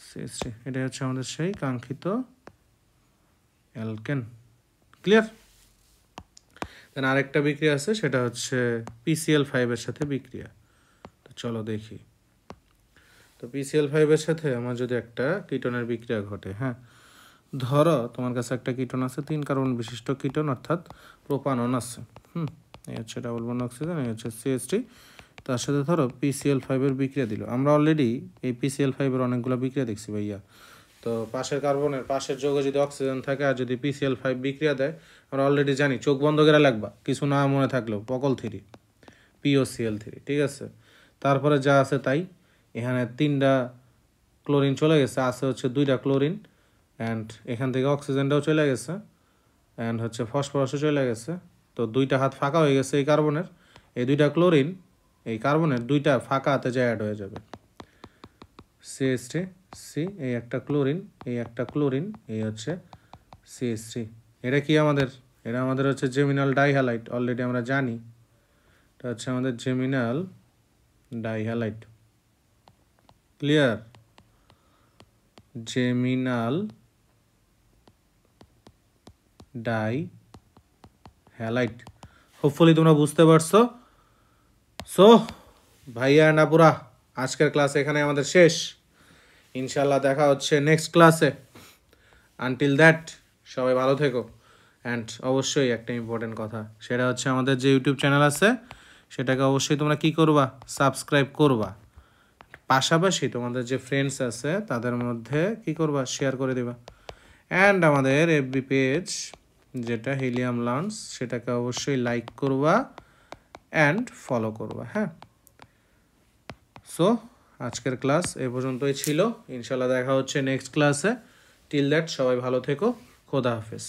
CH3, এটা হচ্ছে আমাদের সেই কাঙ্ক্ষিত অ্যালকেন। ক্লিয়ার? দেন আরেকটা বিক্রিয়া আছে, সেটা হচ্ছে PCl5 এর সাথে বিক্রিয়া। তো চলো দেখি। তো PCl5 এর সাথে আমার যদি একটা কিটোনের বিক্রিয়া ঘটে, হ্যাঁ ধরো তোমার কাছে একটা কিটোন আছে, 3 কার্বন বিশিষ্ট কিটোন অর্থাৎ প্রোপানন আছে, এই হচ্ছে ডাবল বন্ড অক্সিজেন, এই হচ্ছে CH3, তার সাথে ধরো PCl5 এর বিক্রিয়া দিল। আমরা অলরেডি এই PCl5 এর অনেকগুলো বিক্রিয়া দেখছি ভাইয়া। তো পাশের কার্বনের পাশের যৌগে যদি অক্সিজেন থাকে আর যদি PCl5 বিক্রিয়া দেয়, আমরা অলরেডি জানি, চোখ বন্ধ করে লাগবা, কিছু না মনে থাকলেও পকল 3 POCl3। ঠিক আছে, তারপরে যা আছে তাই, এখানে 3টা ক্লোরিন চলে গেছে, আছে হচ্ছে 2টা ক্লোরিন, অ্যান্ড এখান থেকে অক্সিজেনটাও চলে গেছে, অ্যান্ড হচ্ছে ফসফরাসও চলে গেছে। তো 2টা হাত ফাঁকা হয়ে গেছে এই কার্বনের, এই 2টা ক্লোরিন এই কার্বনের 2টা ফাঁকা হাতে যা অ্যাড হয়ে যাবে, CH3C, এই একটা ক্লোরিন, এই একটা ক্লোরিন, এই হচ্ছে CH3। এটা কি আমাদের, এটা আমাদের হচ্ছে জেমিনাল ডাইহ্যালাইড, অলরেডি আমরা জানি এটা হচ্ছে আমাদের জেমিনাল ডাইহ্যালাইড। ক্লিয়ার? জেমিনাল ডাইহ্যালাইড, হোপফুলি তোমরা বুঝতে পারছো। সো ভাইয়া না পুরা, আজকের ক্লাস এখানে আমাদের শেষ, ইনশাল্লাহ দেখা হচ্ছে নেক্সট ক্লাসে। আনটিল দ্যাট সবাই ভালো থেকো, অ্যান্ড অবশ্যই একটা ইম্পর্টেন্ট কথা, সেটা হচ্ছে আমাদের যে ইউটিউব চ্যানেল আছে সেটাকে অবশ্যই তোমরা কি করবা, সাবস্ক্রাইব করবা, পাশাপাশি তোমাদের যে ফ্রেন্ডস আছে তাদের মধ্যে কি করবা, শেয়ার করে দেবা, অ্যান্ড আমাদের FB পেজ যেটা হিলিয়াম লার্নস, সেটাকে অবশ্যই লাইক করবা অ্যান্ড ফলো করবা। হ্যাঁ, সো আজকের ক্লাস এ পর্যন্তই ছিল, ইনশাল্লাহ দেখা হচ্ছে নেক্সট ক্লাসে। টিল দ্যাট সবাই ভালো থেকো, খোদা হাফেজ।